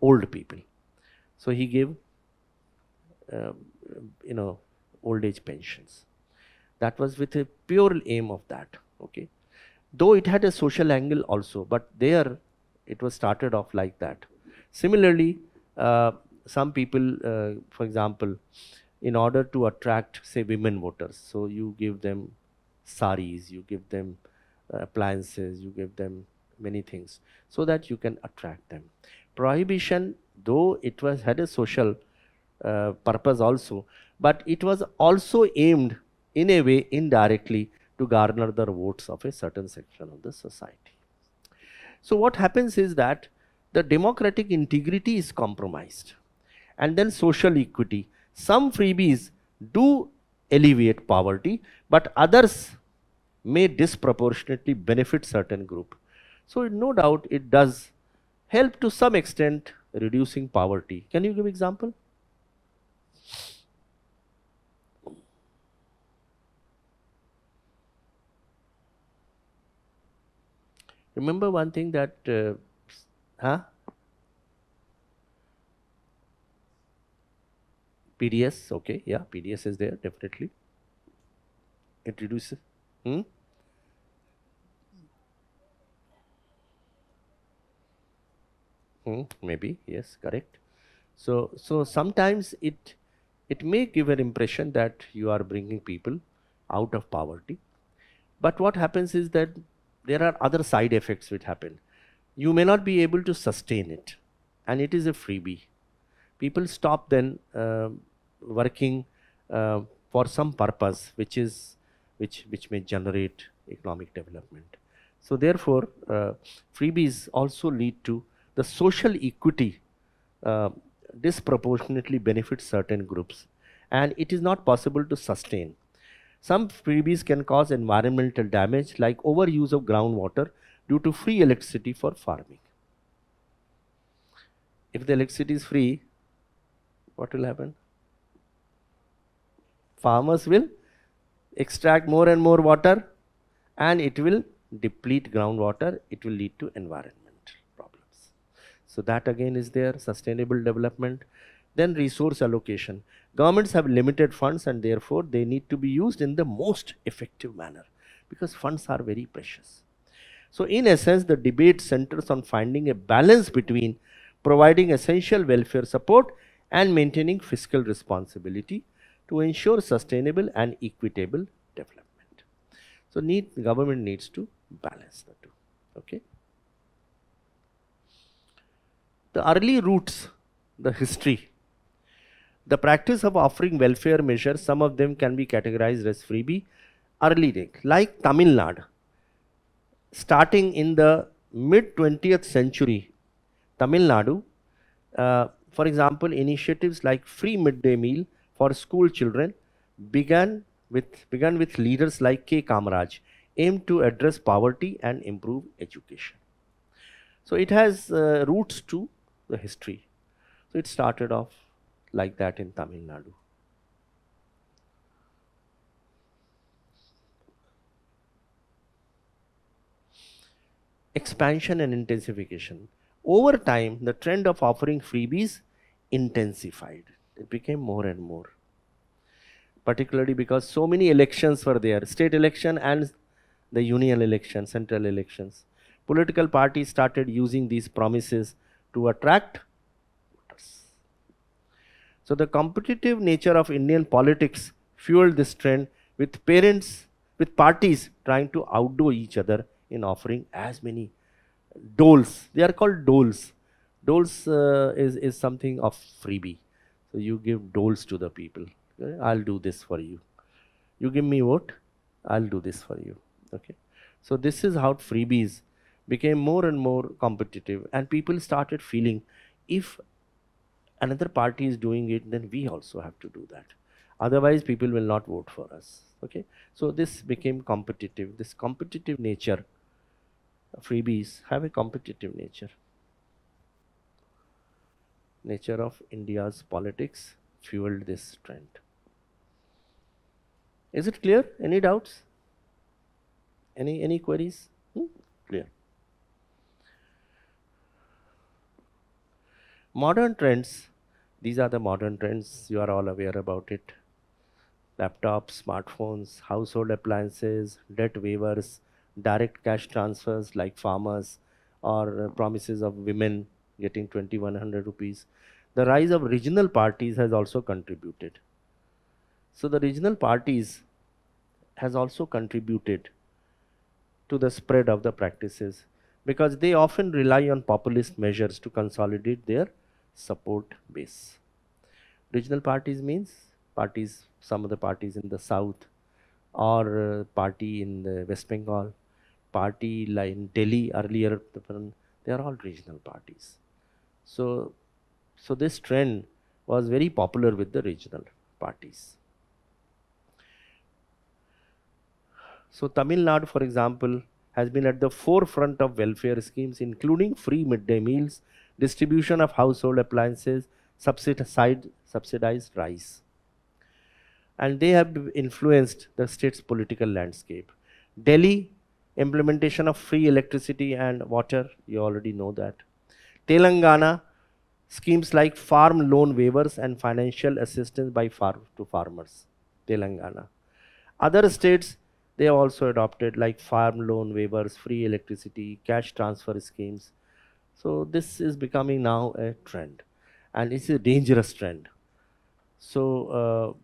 old people. So he gave, old age pensions. That was with a pure aim of that, okay. Though it had a social angle also, but there it was started off like that. Similarly, some people, for example, in order to attract, say, women voters, so you give them saris, you give them appliances, you give them many things so that you can attract them. Prohibition, though it had a social purpose also, but it was also aimed in a way indirectly to garner the votes of a certain section of the society. So what happens is that the democratic integrity is compromised, and then social equity. Some freebies do alleviate poverty, but others may disproportionately benefit certain group. So no doubt it does help to some extent reducing poverty. Can you give example? Remember one thing that, PDS, okay, yeah, PDS is there, definitely. It reduces. Maybe, yes, correct. So sometimes it may give an impression that you are bringing people out of poverty. But what happens is that there are other side effects which happen. You may not be able to sustain it, and it is a freebie. People stop then working for some purpose which may generate economic development. So therefore, freebies also lead to the social equity disproportionately benefits certain groups, and it is not possible to sustain. Some freebies can cause environmental damage like overuse of groundwater due to free electricity for farming. If the electricity is free, what will happen? Farmers will extract more and more water, and it will deplete groundwater. It will lead to environmental problems. So that again is there, sustainable development. Then resource allocation. Governments have limited funds, and therefore they need to be used in the most effective manner because funds are very precious. So in essence, the debate centers on finding a balance between providing essential welfare support and maintaining fiscal responsibility to ensure sustainable and equitable development. So government needs to balance the two. Okay. The early roots, the history. The practice of offering welfare measures, some of them can be categorized as freebie, early days, like Tamil Nadu. Starting in the mid 20th century, Tamil Nadu, for example, initiatives like free midday meal for school children began with leaders like K. Kamaraj, aimed to address poverty and improve education. So it has roots to the history. So it started off like that in Tamil Nadu. Expansion and intensification. Over time, the trend of offering freebies intensified. It became more and more. Particularly because so many elections were there, state election and the union election, central elections. Political parties started using these promises to attract voters. So the competitive nature of Indian politics fueled this trend, with parties trying to outdo each other in offering as many doles. They are called doles. Doles is something of freebie. So you give doles to the people. Okay? I'll do this for you. You give me vote, I'll do this for you. Okay. So this is how freebies became more and more competitive, and people started feeling if another party is doing it, then we also have to do that. Otherwise, people will not vote for us. Okay. So this became competitive. This competitive nature, freebies have a competitive nature. Nature of India's politics fueled this trend. Is it clear? Any doubts? Any queries? Clear. Modern trends. These are the modern trends. You are all aware about it. Laptops, smartphones, household appliances, debt waivers, direct cash transfers like farmers, or promises of women getting 2100 rupees. The rise of regional parties has also contributed. So the regional parties has also contributed to the spread of the practices, because they often rely on populist measures to consolidate their support base. Regional parties means parties, some of the parties in the south, or party in the West Bengal, party like in Delhi earlier, they are all regional parties. So this trend was very popular with the regional parties. So Tamil Nadu, for example, has been at the forefront of welfare schemes, including free midday meals, distribution of household appliances, subsidized rice. And they have influenced the state's political landscape. Delhi, implementation of free electricity and water, you already know that. Telangana, Schemes like farm loan waivers and financial assistance to farmers, Telangana. Other states, they have also adopted like farm loan waivers, free electricity, cash transfer schemes. So this is becoming now a trend, and it's a dangerous trend. So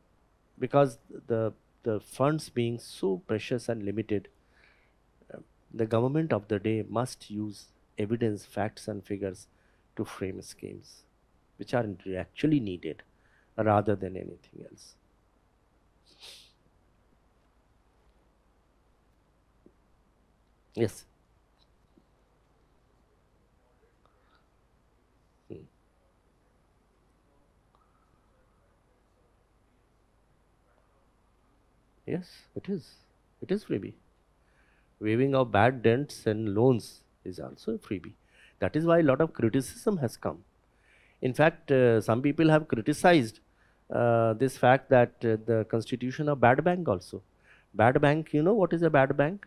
because the funds being so precious and limited, the government of the day must use evidence, facts and figures to frame schemes which are actually needed rather than anything else. Yes. Hmm. Yes, it is. It is freebie. Waiving of bad debts and loans is also a freebie. That is why a lot of criticism has come. In fact, some people have criticized this fact that the constitution of bad bank also. Bad bank, you know what is a bad bank?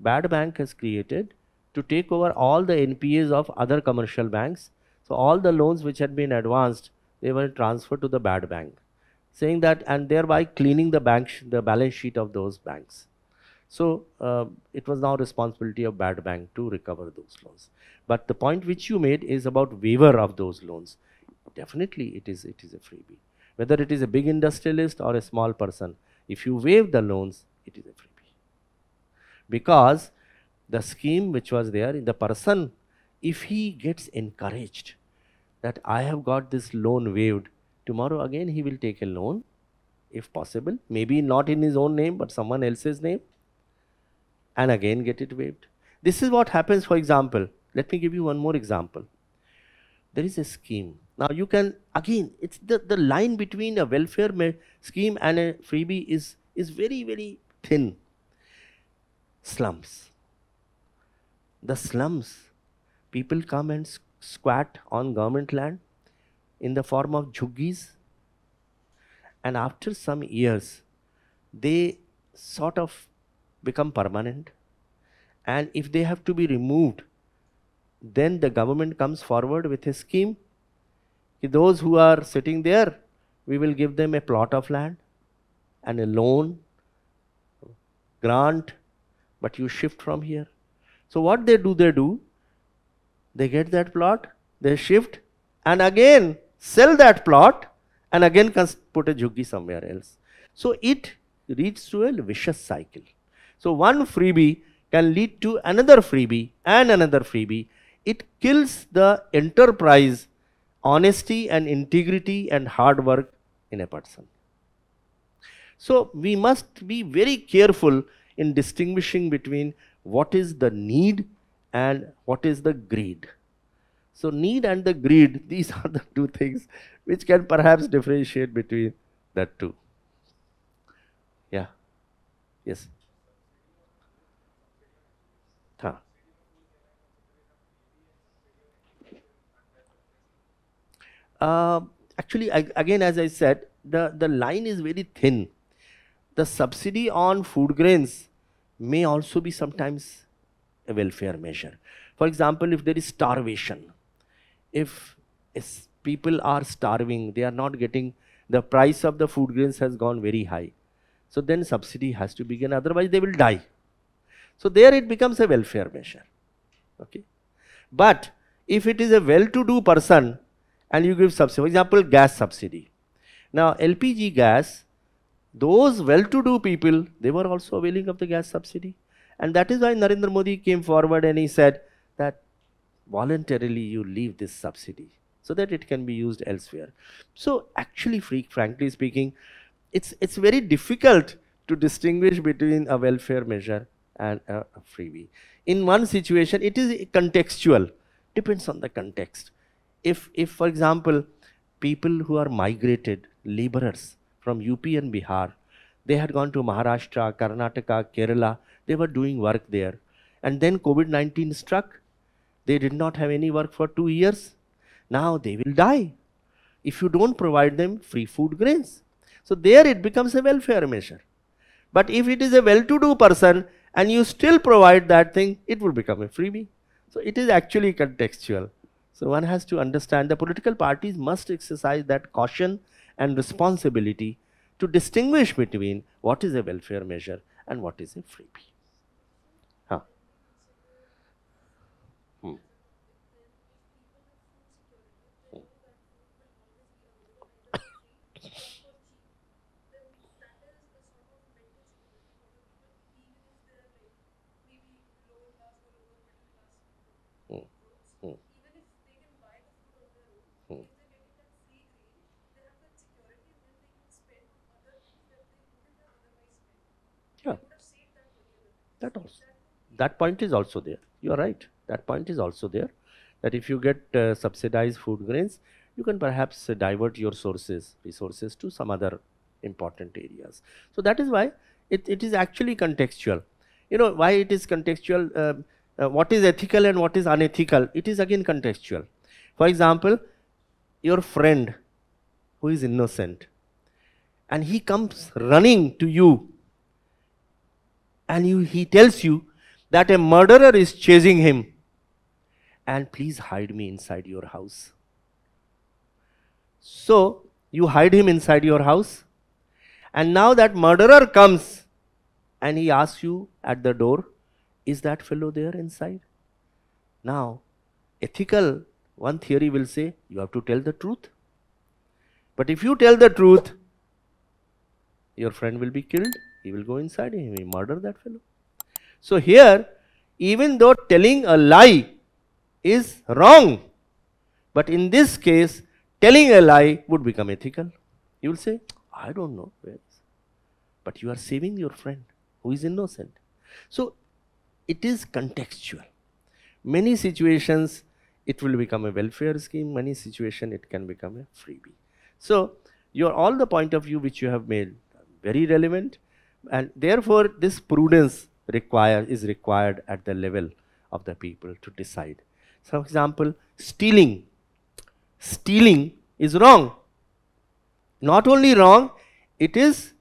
Bad bank is created to take over all the NPAs of other commercial banks. So all the loans which had been advanced, they were transferred to the bad bank, saying that, and thereby cleaning the the balance sheet of those banks. So it was now responsibility of bad bank to recover those loans. But the point which you made is about waiver of those loans. Definitely it is a freebie. Whether it is a big industrialist or a small person, if you waive the loans, it is a freebie. Because the scheme which was there in the person, if he gets encouraged that I have got this loan waived, tomorrow again he will take a loan, if possible, maybe not in his own name but someone else's name, and again get it waived. This is what happens. For example, let me give you one more example. There is a scheme. Now you can, again, it's the line between a welfare scheme and a freebie is very, very thin. Slums. The slums, people come and squat on government land in the form of jhuggis, and after some years they sort of become permanent, and if they have to be removed, then the government comes forward with a scheme. Those who are sitting there, we will give them a plot of land and a loan, grant, but you shift from here. So what they do, they get that plot, they shift, and again sell that plot, and again put a jhuggi somewhere else. So it leads to a vicious cycle. So one freebie can lead to another freebie and another freebie. It kills the enterprise, honesty and integrity and hard work in a person. So we must be very careful in distinguishing between what is the need and what is the greed. So need and the greed, these are the two things which can perhaps differentiate between the two. Yeah. Yes. Actually, again, as I said, the line is very thin. The subsidy on food grains may also be sometimes a welfare measure. For example, if there is starvation, if people are starving, they are not getting, the price of the food grains has gone very high. So then subsidy has to begin, otherwise they will die. So there it becomes a welfare measure. Okay. But if it is a well-to-do person and you give subsidy, for example, gas subsidy. Now LPG gas, those well-to-do people, they were also availing of the gas subsidy. And that is why Narendra Modi came forward and he said that voluntarily you leave this subsidy so that it can be used elsewhere. So actually, frankly speaking, it's very difficult to distinguish between a welfare measure and a freebie. In one situation, it is contextual, depends on the context. If for example, people who are migrated, laborers from UP and Bihar, they had gone to Maharashtra, Karnataka, Kerala, they were doing work there. And then COVID-19 struck, they did not have any work for 2 years. Now they will die if you don't provide them free food grains. So there it becomes a welfare measure. But if it is a well-to-do person and you still provide that thing, it will become a freebie. So it is actually contextual. So one has to understand the political parties must exercise that caution and responsibility to distinguish between what is a welfare measure and what is a freebie. Huh. Hmm. Hmm. Hmm. Hmm. Yeah. That also. That point is also there. You are right. That point is also there. That if you get subsidized food grains, you can perhaps divert your resources to some other important areas. So that is why it is actually contextual. You know why it is contextual? What is ethical and what is unethical? It is again contextual. For example, your friend who is innocent and he comes running to you and he tells you that a murderer is chasing him and please hide me inside your house. So you hide him inside your house and now that murderer comes and he asks you at the door, is that fellow there inside? Now ethical, one theory will say you have to tell the truth. But if you tell the truth, your friend will be killed. He will go inside and he will murder that fellow. So here, even though telling a lie is wrong, but in this case, telling a lie would become ethical. You will say, I don't know where is. But you are saving your friend who is innocent. So it is contextual. Many situations it will become a welfare scheme, many situations it can become a freebie. So all the point of view which you have made very relevant, and therefore this prudence is required at the level of the people to decide. So, for example, stealing is wrong. Not only wrong, it is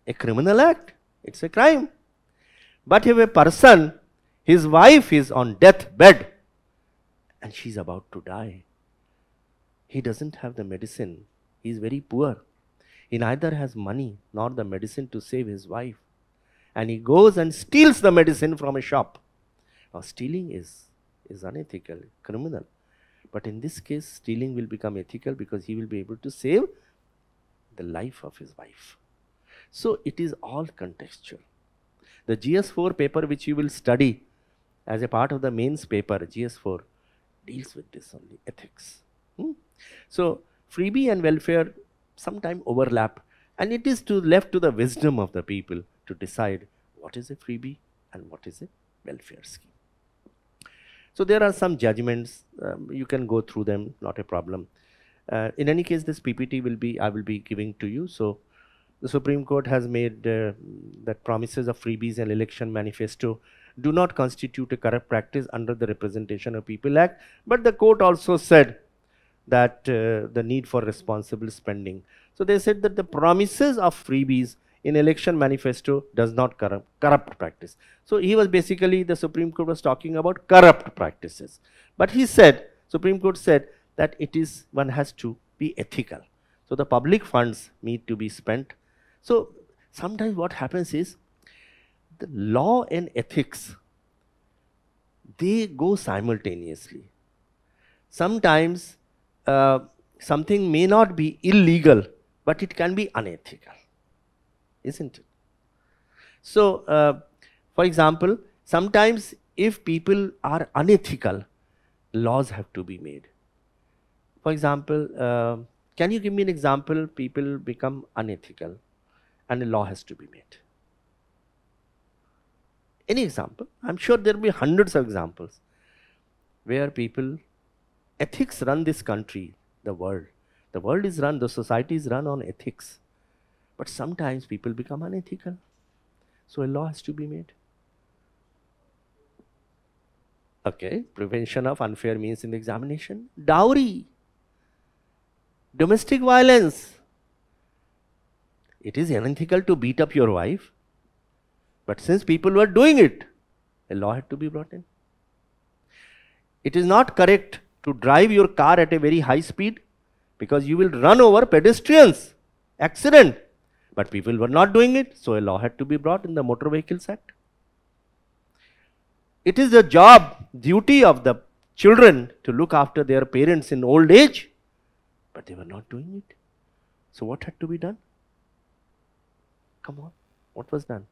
a criminal act. It's a crime. But if a person, his wife is on deathbed and she's about to die, he doesn't have the medicine. He is very poor. He neither has money nor the medicine to save his wife. And he goes and steals the medicine from a shop. Now stealing is unethical, criminal. But in this case, stealing will become ethical because he will be able to save the life of his wife. So it is all contextual. The GS4 paper which you will study as a part of the mains paper, GS4, deals with this only, ethics. So freebie and welfare sometimes overlap, and it is left to the wisdom of the people to decide what is a freebie and what is a welfare scheme. So there are some judgments, you can go through them, not a problem. In any case, this PPT I will be giving to you. So the Supreme Court has made that promises of freebies and election manifesto do not constitute a corrupt practice under the Representation of People Act, but the court also said that the need for responsible spending. So they said that the promises of freebies in election manifesto does not corrupt practice. So he was basically, the Supreme Court was talking about corrupt practices. But he said, Supreme Court said that one has to be ethical. So the public funds need to be spent. So sometimes what happens is, the law and ethics, they go simultaneously. Sometimes something may not be illegal, but it can be unethical, isn't it? So, for example, sometimes if people are unethical, laws have to be made. For example, can you give me an example? People become unethical and a law has to be made. Any example? I'm sure there will be hundreds of examples where ethics run this country, the world. The world is run, the society is run on ethics. But sometimes people become unethical. So a law has to be made. Okay, prevention of unfair means in the examination. Dowry, domestic violence. It is unethical to beat up your wife. But since people were doing it, a law had to be brought in. It is not correct to drive your car at a very high speed because you will run over pedestrians, accident. But people were not doing it, so a law had to be brought in the Motor Vehicles Act. It is the job, duty of the children to look after their parents in old age, but they were not doing it. So what had to be done? Come on, what was done?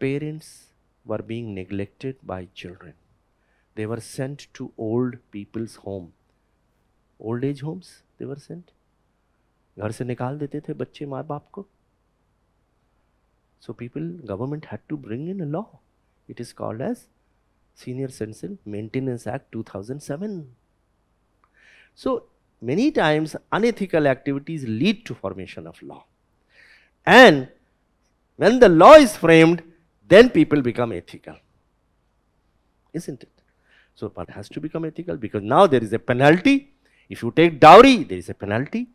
Parents were being neglected by children. They were sent to old people's home. Old age homes, they were sent. घर से निकाल देते थे बच्चे माँ बाप को. So government had to bring in a law. It is called as Senior Citizen Maintenance Act 2007. So many times unethical activities lead to formation of law. And when the law is framed, then people become ethical. Isn't it? So one has to become ethical because now there is a penalty. If you take dowry, there is a penalty.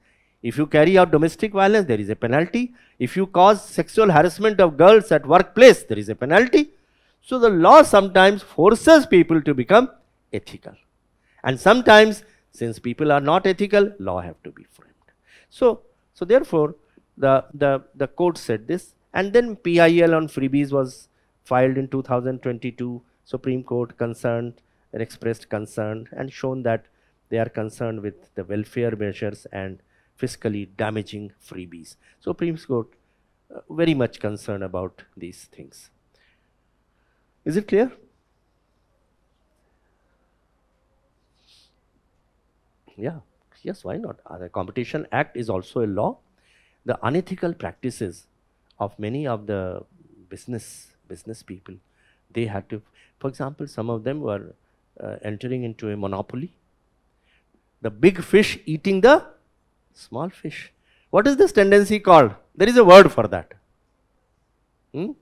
If you carry out domestic violence, there is a penalty. If you cause sexual harassment of girls at workplace, there is a penalty. So the law sometimes forces people to become ethical. And sometimes, since people are not ethical, law have to be framed. So therefore, the court said this, and then PIL on freebies was filed in 2022. Supreme Court concerned and expressed concern and shown that they are concerned with the welfare measures and fiscally damaging freebies. So Supreme Court very much concerned about these things. Is it clear? Yeah, yes, why not? The Competition Act is also a law. The unethical practices of many of the business people, they had to, for example, some of them were entering into a monopoly. The big fish eating the small fish. What is this tendency called? There is a word for that. It's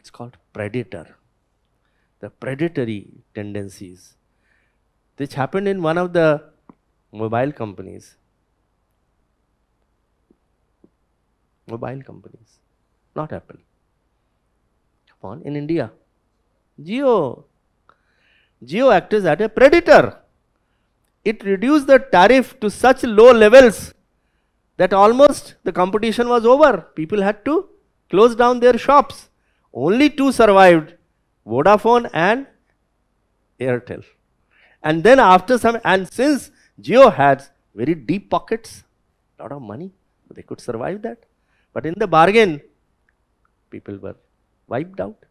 called predator. The predatory tendencies. This happened in one of the mobile companies. Not Apple. Come on, in India. Jio acted as a predator. It reduced the tariff to such low levels that almost the competition was over. People had to close down their shops. Only two survived, Vodafone and Airtel. And then after some, and since Jio had very deep pockets, lot of money, they could survive that. But in the bargain, people were wiped out.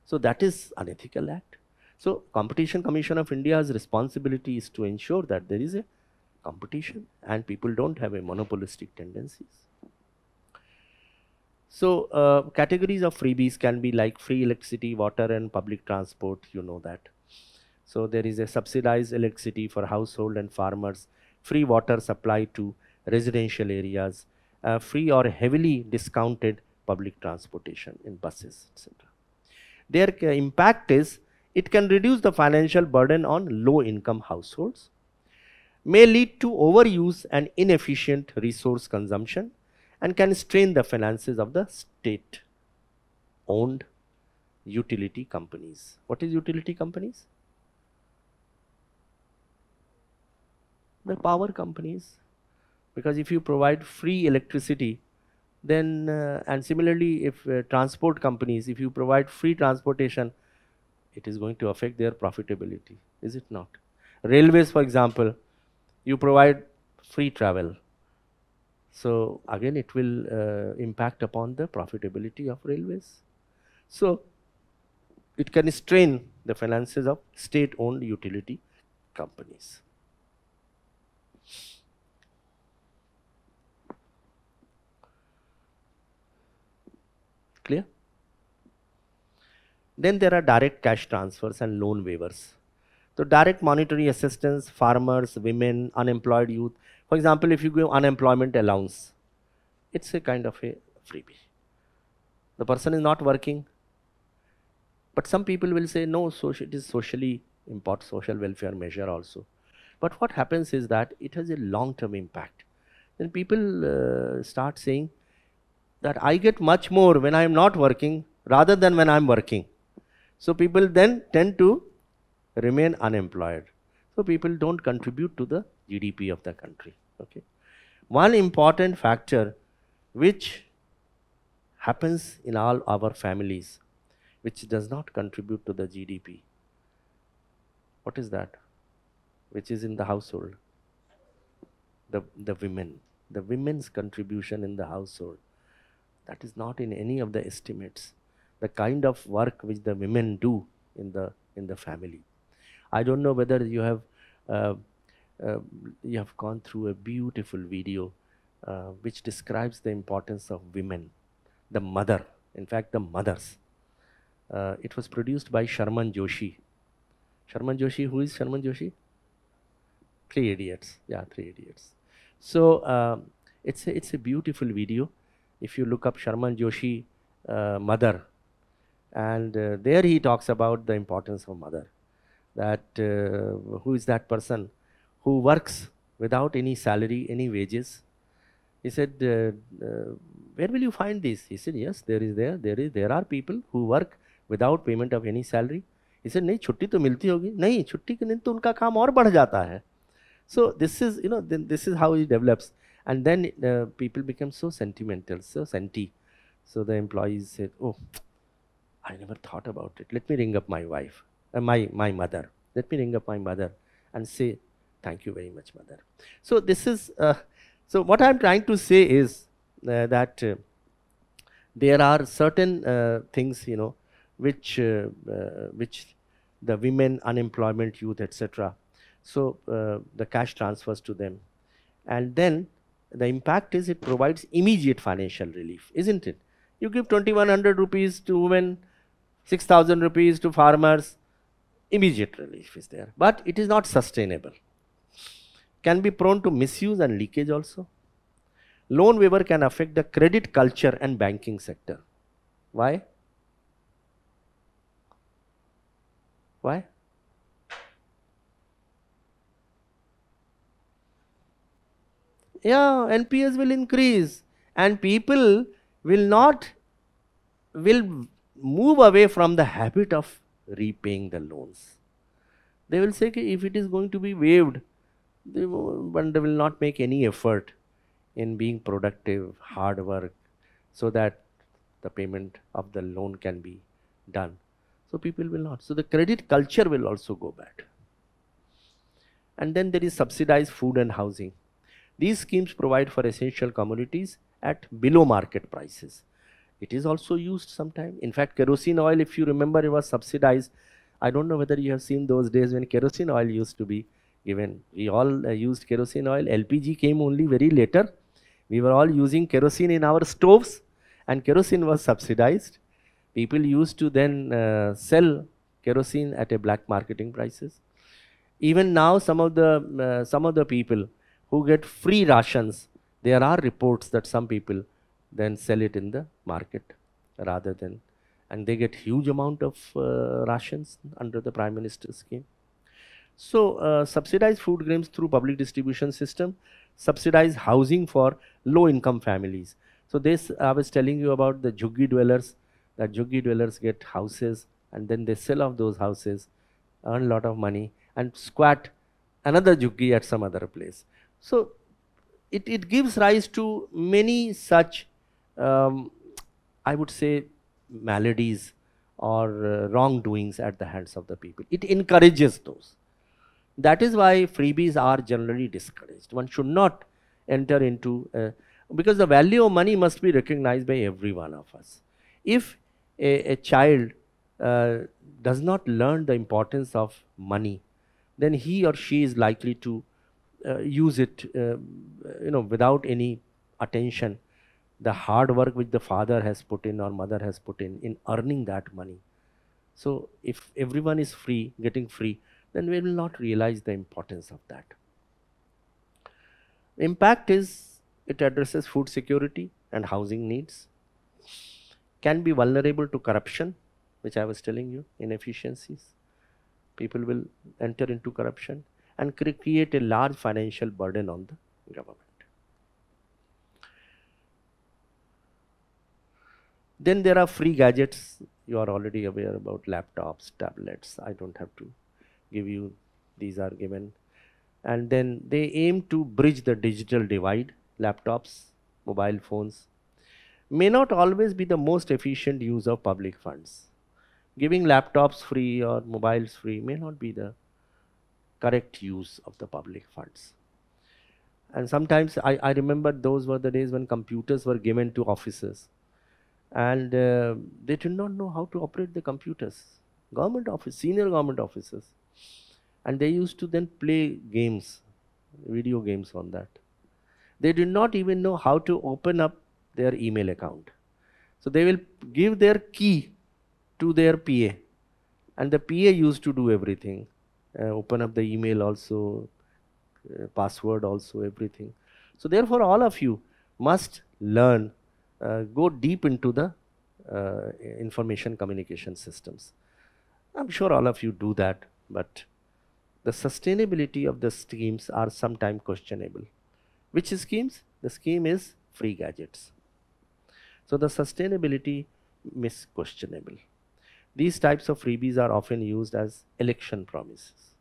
So that is unethical act. So Competition Commission of India's responsibility is to ensure that there is a competition and people don't have a monopolistic tendencies. So categories of freebies can be like free electricity, water and public transport, you know that. So there is a subsidized electricity for household and farmers, free water supply to residential areas, free or heavily discounted public transportation in buses, etc. Their impact is, it can reduce the financial burden on low-income households, may lead to overuse and inefficient resource consumption, and can strain the finances of the state-owned utility companies. What is utility companies? The power companies. Because if you provide free electricity, then and similarly if transport companies, if you provide free transportation, it is going to affect their profitability, is it not? Railways, for example, you provide free travel. So again it will impact upon the profitability of railways. So it can strain the finances of state-owned utility companies. Clear? Then there are direct cash transfers and loan waivers. So direct monetary assistance, farmers, women, unemployed youth. For example, if you give unemployment allowance, it's a kind of a freebie. The person is not working, but some people will say, no, it is socially important, social welfare measure also. But what happens is that it has a long-term impact. Then people start saying that I get much more when I am not working rather than when I am working. So people then tend to remain unemployed. So people don't contribute to the GDP of the country. Okay. One important factor which happens in all our families, which does not contribute to the GDP. What is that? Which is in the household? The women. The women's contribution in the household. That is not in any of the estimates. The kind of work which the women do in the family. I don't know whether you have gone through a beautiful video which describes the importance of women, the mother, in fact the mothers. It was produced by Sharman Joshi. Sharman Joshi, who is Sharman Joshi? Three Idiots. Yeah, Three Idiots. So it's a beautiful video. If you look up Sharman Joshi mother, and there he talks about the importance of mother. That who is that person who works without any salary, any wages? He said, where will you find this? He said, yes, there are people who work without payment of any salary. He said, नहीं छुट्टी तो मिलती होगी, नहीं छुट्टी के दिन तो उनका काम और बढ़ जाता है. So this is, then this is how it develops, and then people become so sentimental, so senti. So the employees said, oh, I never thought about it. Let me ring up my wife, my mother. Let me ring up my mother and say, thank you very much, mother. So this is, so what I'm trying to say is that there are certain things, which the women, unemployment, youth, etc. So the cash transfers to them, and then the impact is it provides immediate financial relief, isn't it? You give 2,100 rupees to women, 6,000 rupees to farmers, immediate relief is there, but it is not sustainable. Can be prone to misuse and leakage also. Loan waiver can affect the credit culture and banking sector. Why? Why? Yeah, NPS will increase and people will move away from the habit of repaying the loans. They will say if it is going to be waived, they will not make any effort in being productive, hard work, so that the payment of the loan can be done. So people will not. So the credit culture will also go bad. And then there is subsidized food and housing. These schemes provide for essential commodities at below market prices. It is also used sometimes. In fact, kerosene oil, if you remember, it was subsidized. I don't know whether you have seen those days when kerosene oil used to be given. We all used kerosene oil. LPG came only very later. We were all using kerosene in our stoves, and kerosene was subsidized. People used to then sell kerosene at a black marketing prices. Even now, some of the people who get free rations, there are reports that some people then sell it in the market rather than, and they get huge amount of rations under the Prime Minister's scheme. So subsidized food grains through public distribution system, subsidized housing for low income families. So this, I was telling you about the Jhuggi dwellers, that Jhuggi dwellers get houses and then they sell off those houses, earn a lot of money and squat another Jhuggi at some other place. So it gives rise to many such, I would say, maladies or wrongdoings at the hands of the people. It encourages those. That is why freebies are generally discouraged. One should not enter into, because the value of money must be recognized by every one of us. If a child does not learn the importance of money, then he or she is likely to use it, without any attention. The hard work which the father has put in or mother has put in earning that money. So if everyone is free, getting free, then we will not realize the importance of that. Impact is, it addresses food security and housing needs, can be vulnerable to corruption, which I was telling you, inefficiencies. People will enter into corruption and create a large financial burden on the government. Then there are free gadgets. You are already aware about laptops, tablets. I don't have to give you, these are given. And then they aim to bridge the digital divide. Laptops, mobile phones may not always be the most efficient use of public funds. Giving laptops free or mobiles free may not be the correct use of the public funds. And sometimes I remember those were the days when computers were given to officers, and they did not know how to operate the computers. Government office, senior government officers, and they used to then play games, video games on that. They did not even know how to open up their email account. So they will give their key to their PA, and the PA used to do everything, open up the email also, password also, everything. So therefore all of you must learn, go deep into the information communication systems. I'm sure all of you do that, but the sustainability of the schemes are sometimes questionable. Which schemes? The scheme is free gadgets. So the sustainability is questionable. These types of freebies are often used as election promises.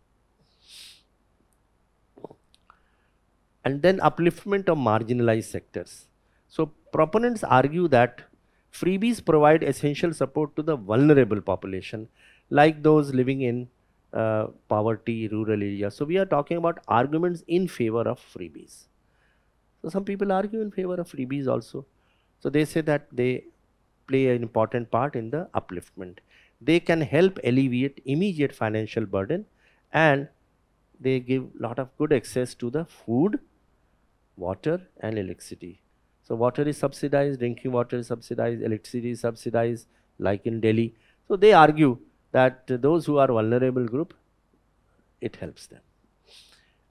And then upliftment of marginalized sectors. So proponents argue that freebies provide essential support to the vulnerable population, like those living in poverty, rural areas. So we are talking about arguments in favor of freebies. So some people argue in favor of freebies also. So they say that they play an important part in the upliftment. They can help alleviate immediate financial burden, and they give lot of good access to the food, water and electricity. So water is subsidized, drinking water is subsidized, electricity is subsidized, like in Delhi. So they argue that those who are vulnerable group, it helps them.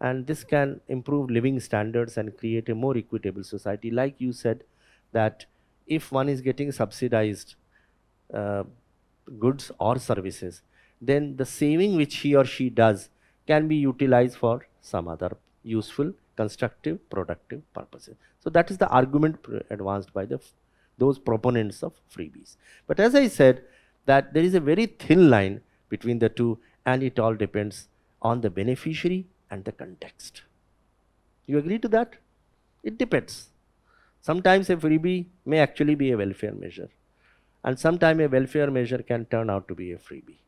And this can improve living standards and create a more equitable society. Like you said, that if one is getting subsidized goods or services, then the saving which he or she does can be utilized for some other useful, constructive, productive purposes. So that is the argument advanced by those proponents of freebies. But as I said, that there is a very thin line between the two, and it all depends on the beneficiary and the context. You agree to that? It depends. Sometimes a freebie may actually be a welfare measure, and sometimes a welfare measure can turn out to be a freebie.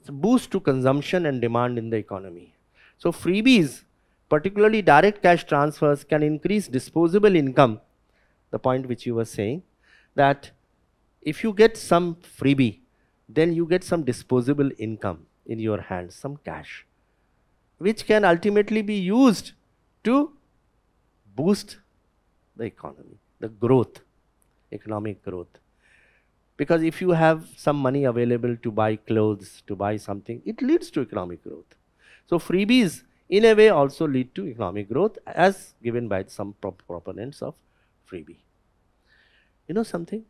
Boost to consumption and demand in the economy. So freebies, particularly direct cash transfers, can increase disposable income. The point which you were saying, that if you get some freebie, then you get some disposable income in your hands, some cash, which can ultimately be used to boost the economy, the growth, economic growth. Because if you have some money available to buy clothes, to buy something, it leads to economic growth. So freebies in a way also lead to economic growth, as given by some proponents of freebie. You know something?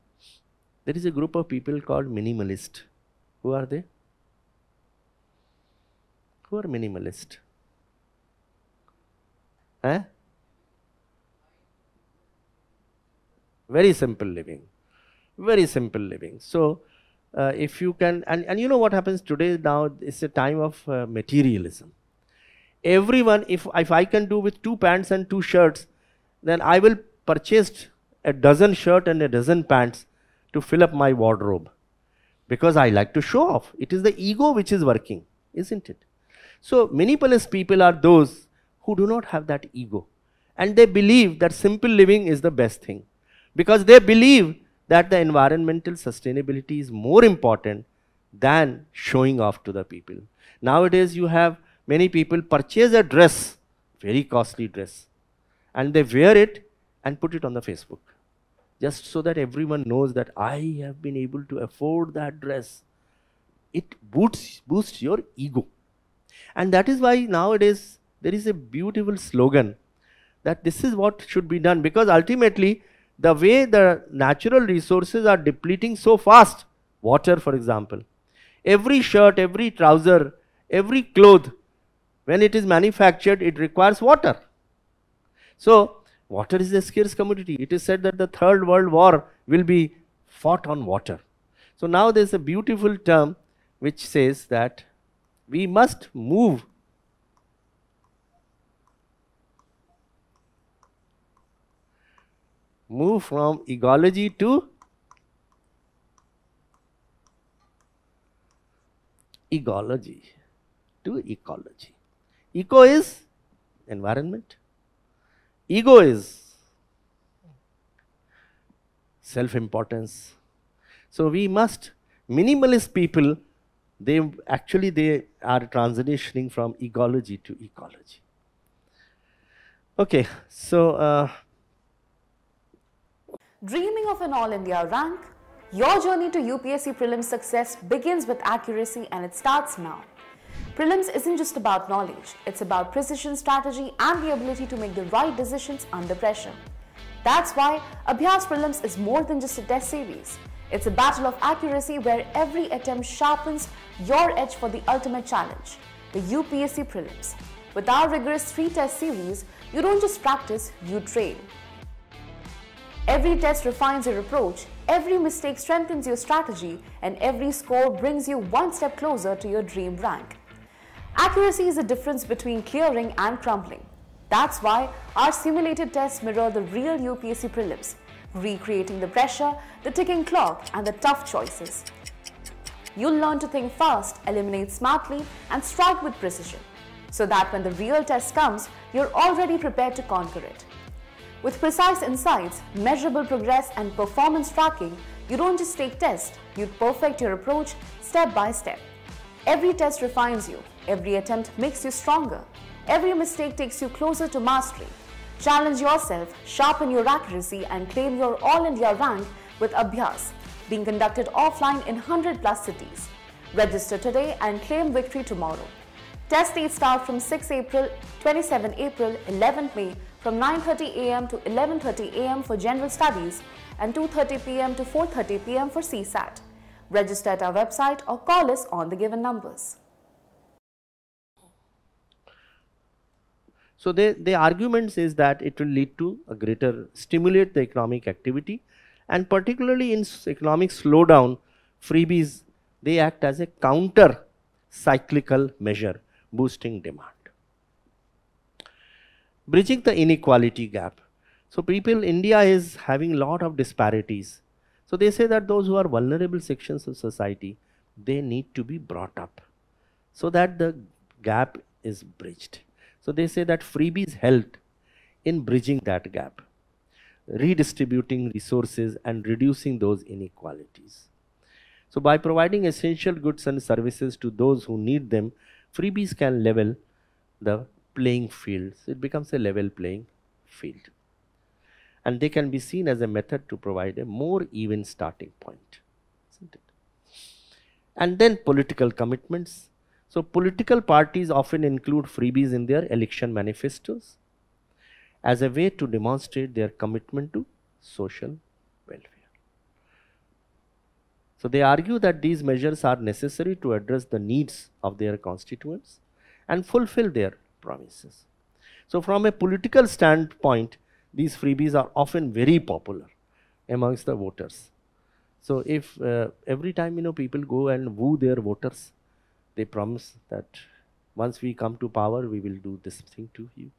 There is a group of people called minimalist. Who are they? Who are minimalist? Very simple living. Very simple living. So if you can, and you know what happens today now, it's a time of materialism. Everyone, if I can do with 2 pants and 2 shirts, then I will purchase a dozen shirts and a dozen pants to fill up my wardrobe, because I like to show off. It is the ego which is working, isn't it? So minimalist people are those who do not have that ego, and they believe that simple living is the best thing, because they believe that the environmental sustainability is more important than showing off to the people. Nowadays you have many people purchase a dress, very costly dress, and they wear it and put it on the Facebook, just so that everyone knows that I have been able to afford that dress. It boosts your ego. And that is why nowadays there is a beautiful slogan that this is what should be done, because ultimately the way the natural resources are depleting so fast, water for example, every shirt, every trouser, every cloth, when it is manufactured, it requires water. So Water is a scarce commodity. It is said that the Third World War will be fought on water. So now there is a beautiful term which says that we must move from ecology to ecology. Eco is environment. Ego is self-importance. So we must, minimalist people, they are transitioning from ecology to ecology. Okay, so Dreaming of an All India rank? Your journey to UPSC Prelims success begins with accuracy, and it starts now. Prelims isn't just about knowledge, it's about precision, strategy and the ability to make the right decisions under pressure. That's why Abhyas Prelims is more than just a test series. It's a battle of accuracy where every attempt sharpens your edge for the ultimate challenge, the UPSC Prelims. With our rigorous 3-test series, you don't just practice, you train. Every test refines your approach, every mistake strengthens your strategy, and every score brings you one step closer to your dream rank. Accuracy is the difference between clearing and crumbling. That's why our simulated tests mirror the real UPSC Prelims, recreating the pressure, the ticking clock, and the tough choices. You'll learn to think fast, eliminate smartly, and strike with precision, so that when the real test comes, you're already prepared to conquer it. With precise insights, measurable progress, and performance tracking, you don't just take tests, you perfect your approach step by step. Every test refines you, every attempt makes you stronger, every mistake takes you closer to mastery. Challenge yourself, sharpen your accuracy, and claim your All India rank with Abhyas, being conducted offline in 100+ cities. Register today and claim victory tomorrow. Test dates start from 6 April, 27 April, 11th May, from 9:30 am to 11:30 am for General Studies and 2:30 pm to 4:30 pm for CSAT. Register at our website or call us on the given numbers. So the argument is that it will lead to a greater, stimulate the economic activity, and particularly in economic slowdown, freebies, they act as a counter cyclical measure, boosting demand. Bridging the inequality gap. So India is having a lot of disparities. So they say that those who are vulnerable sections of society, they need to be brought up so that the gap is bridged. So they say that freebies helped in bridging that gap, redistributing resources and reducing those inequalities. So by providing essential goods and services to those who need them, freebies can level the playing field. So it becomes a level playing field. And they can be seen as a method to provide a more even starting point, isn't it? And then political commitments. So political parties often include freebies in their election manifestos as a way to demonstrate their commitment to social welfare. So they argue that these measures are necessary to address the needs of their constituents and fulfill their promises. So from a political standpoint, these freebies are often very popular amongst the voters. So if every time people go and woo their voters, they promise that once we come to power, we will do this thing to you,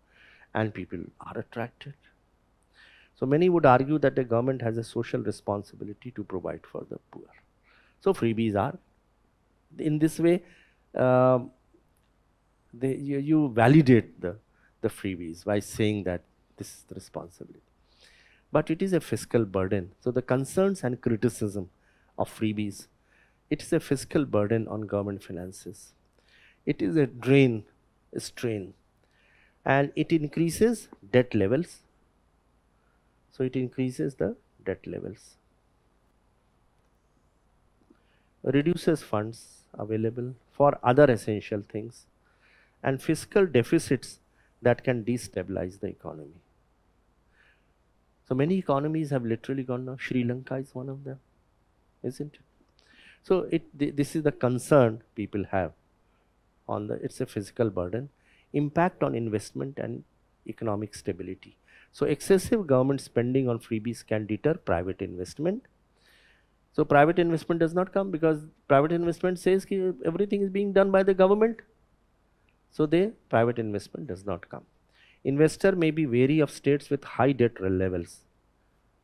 and people are attracted. So many would argue that the government has a social responsibility to provide for the poor. So freebies are, in this way, you validate the freebies by saying that this is the responsibility. But it is a fiscal burden. So the concerns and criticism of freebies, it is a fiscal burden on government finances. It is a strain, and it increases debt levels. So it increases the debt levels, reduces funds available for other essential things, and fiscal deficits that can destabilize the economy. So many economies have literally gone down. Sri Lanka is one of them, isn't it? So this is the concern people have on it's a fiscal burden, impact on investment and economic stability. So excessive government spending on freebies can deter private investment. So private investment does not come because private investment says ki everything is being done by the government. So private investment does not come. Investor may be wary of states with high debt levels.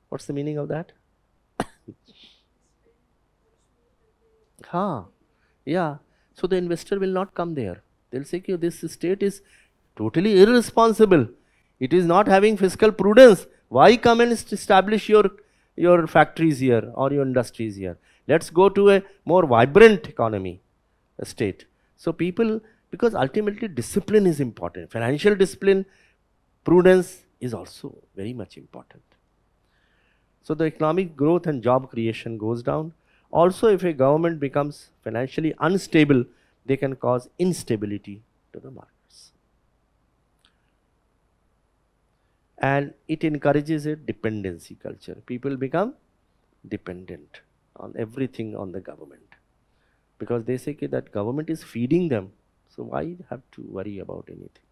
What's the meaning of that? Yeah. So the investor will not come there. They'll say ki this state is totally irresponsible. It is not having fiscal prudence. Why come and establish your factories here or your industries here? Let's go to a more vibrant economy, state. So people, because ultimately discipline is important. Financial discipline, prudence is also very much important. So the economic growth and job creation goes down. Also, if a government becomes financially unstable, they can cause instability to the markets. And it encourages a dependency culture. People become dependent on everything on the government because they say that government is feeding them. So why have to worry about anything?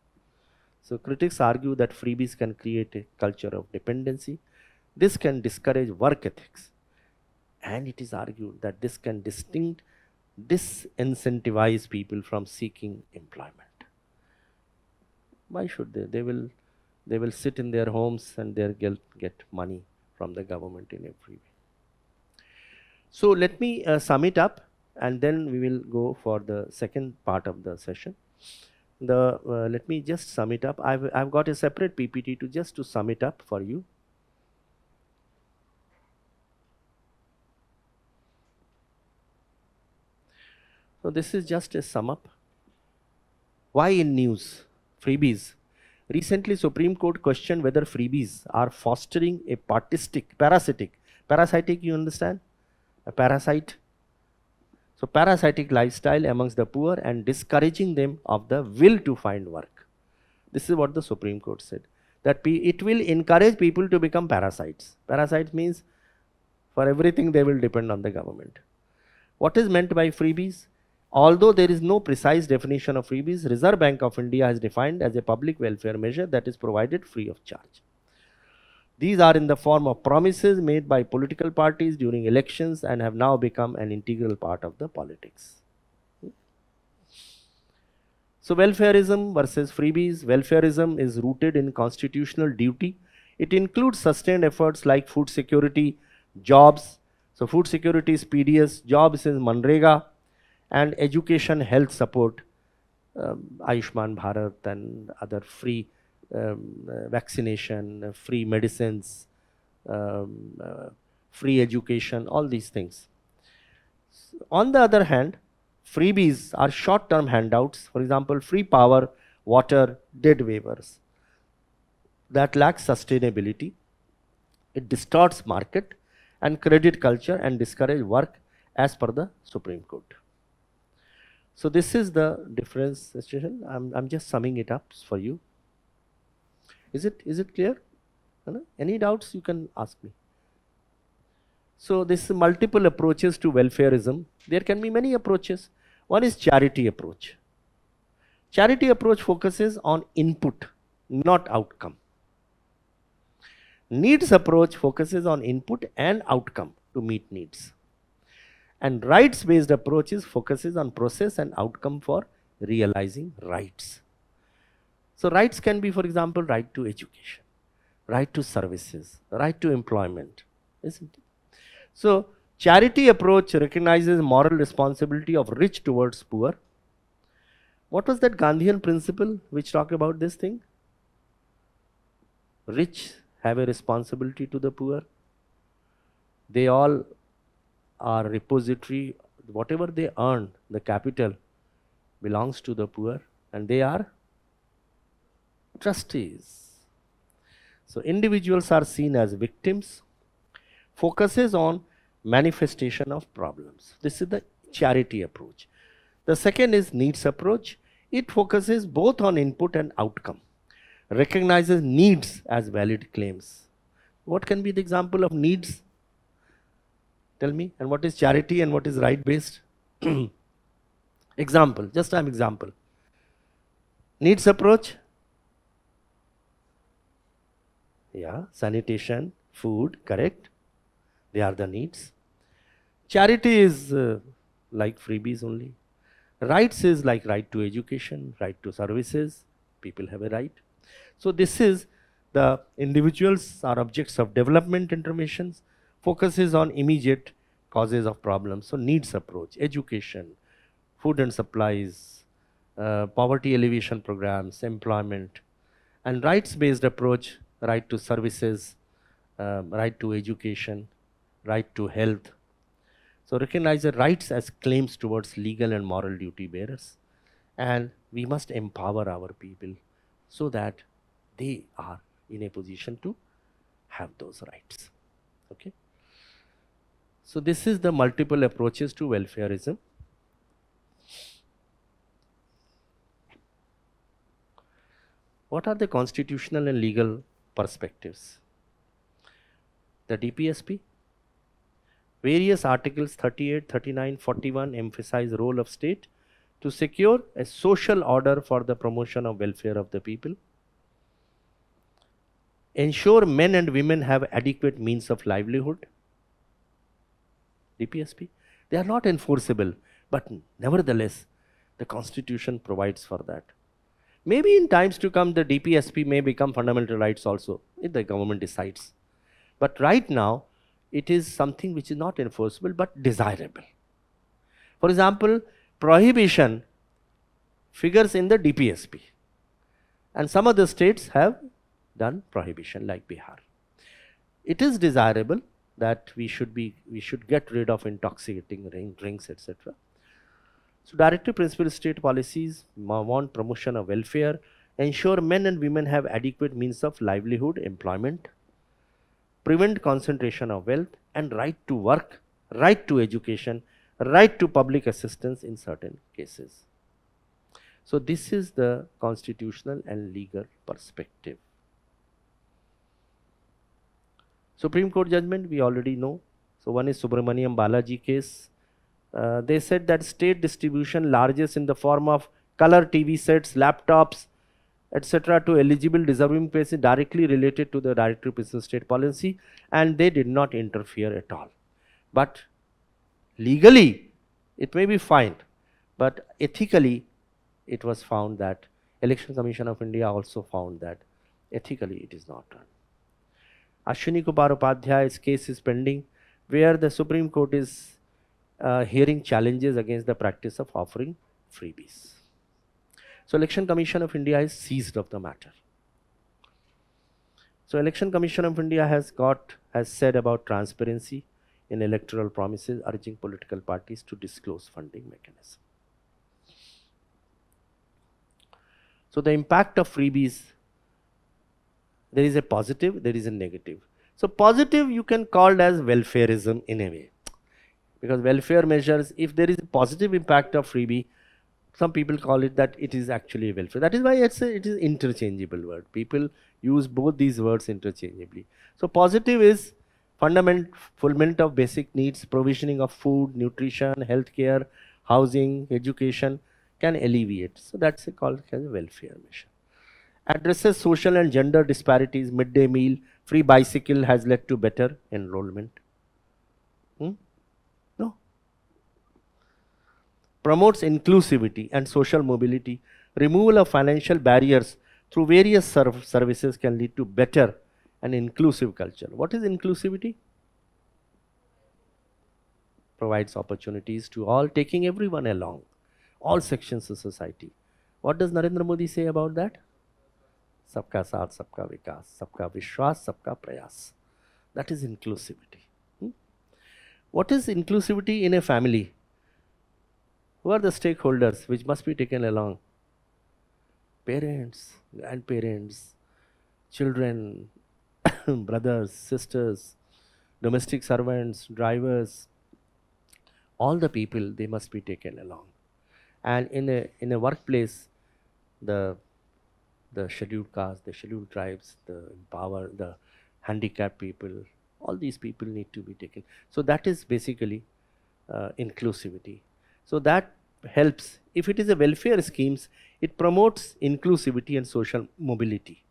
So critics argue that freebies can create a culture of dependency. This can discourage work ethics. And it is argued that this can disincentivize people from seeking employment. Why should they? They will sit in their homes and they'll get money from the government in every way. So let me sum it up and then we will go for the second part of the session. Let me just sum it up. I've got a separate PPT to sum it up for you. So this is just a sum up. Why in news? Freebies. Recently, Supreme Court questioned whether freebies are fostering a parasitic, you understand? A parasite. So parasitic lifestyle amongst the poor and discouraging them of the will to find work. This is what the Supreme Court said. That it will encourage people to become parasites. Parasites means for everything they will depend on the government. What is meant by freebies? Although there is no precise definition of freebies, Reserve Bank of India has defined as a public welfare measure that is provided free of charge. These are in the form of promises made by political parties during elections and have now become an integral part of the politics. So welfarism versus freebies. Welfarism is rooted in constitutional duty. It includes sustained efforts like food security, jobs. So food security is PDS, jobs is Manrega, and education, health support, Ayushman Bharat and other free vaccination, free medicines, free education, all these things. On the other hand, freebies are short-term handouts, for example, free power, water, debt waivers that lack sustainability. It distorts market and credit culture and discourage work as per the Supreme Court. So this is the difference. I'm just summing it up for you. Is it clear? Any doubts you can ask me. So this is multiple approaches to welfarism. There can be many approaches. One is charity approach. Charity approach focuses on input, not outcome. Needs approach focuses on input and outcome to meet needs. And rights-based approaches focuses on process and outcome for realizing rights. So rights can be, for example, right to education, right to services, right to employment, isn't it? So charity approach recognizes moral responsibility of rich towards poor. What was that Gandhian principle which talked about this thing? Rich have a responsibility to the poor. They all are repository, whatever they earn, the capital belongs to the poor and they are trustees. So individuals are seen as victims, focuses on manifestation of problems. This is the charity approach. The second is needs approach. It focuses both on input and outcome, recognizes needs as valid claims. What can be the example of needs? Tell me. And what is charity and what is right-based? Example, just an example. Needs approach. Yeah, sanitation, food, correct. They are the needs. Charity is like freebies only. Rights is like right to education, right to services. People have a right. So this is the individuals are objects of development interventions, focuses on immediate causes of problems. So needs approach, education, food and supplies, poverty alleviation programs, employment, and rights-based approach, right to services, right to education, right to health. So recognize the rights as claims towards legal and moral duty bearers, and we must empower our people so that they are in a position to have those rights. Okay. So this is the multiple approaches to welfarism. What are the constitutional and legal perspectives? The DPSP, various articles 38, 39, 41 emphasize role of state to secure a social order for the promotion of welfare of the people, ensure men and women have adequate means of livelihood. DPSP, they are not enforceable, but nevertheless the constitution provides for that. Maybe in times to come the DPSP may become fundamental rights also if the government decides, but right now it is something which is not enforceable but desirable. For example, prohibition figures in the DPSP, and some other states have done prohibition like Bihar. It is desirable that we should get rid of intoxicating drinks, etc. So directive principle state policies want promotion of welfare, ensure men and women have adequate means of livelihood, employment, prevent concentration of wealth, and right to work, right to education, right to public assistance in certain cases. So this is the constitutional and legal perspective. Supreme Court judgment we already know. So one is Subramaniam Balaji case. They said that state distribution largesse in the form of color TV sets, laptops, etc. to eligible deserving persons directly related to the directive principle state policy, and they did not interfere at all. But legally it may be fine, but ethically it was found that Election Commission of India also found that ethically it is not done. Ashwini Kumar Upadhyay's case is pending, where the Supreme Court is hearing challenges against the practice of offering freebies. So Election Commission of India is seized of the matter. So Election Commission of India has said about transparency in electoral promises, urging political parties to disclose funding mechanism. So the impact of freebies, there is a positive, there is a negative. So positive you can call as welfarism in a way, because welfare measures, if there is a positive impact of freebie, some people call it that it is actually welfare. That is why it is interchangeable word. People use both these words interchangeably. So positive is fulfillment of basic needs, provisioning of food, nutrition, healthcare, housing, education can alleviate. So that's called as a welfare measure. Addresses social and gender disparities, midday meal, free bicycle has led to better enrollment. No. Promotes inclusivity and social mobility. Removal of financial barriers through various services can lead to better and inclusive culture. What is inclusivity? Provides opportunities to all, taking everyone along, all sections of society. What does Narendra Modi say about that? Sabka saath, sabka vikas, sabka vishwas, sabka prayas. That is inclusivity. What is inclusivity in a family? Who are the stakeholders which must be taken along? Parents, grandparents, children, brothers, sisters, domestic servants, drivers, all the people, they must be taken along. And in a workplace, the scheduled castes, the scheduled tribes, the handicapped people, all these people need to be taken. So that is basically inclusivity. So that helps. If it is a welfare schemes, it promotes inclusivity and social mobility.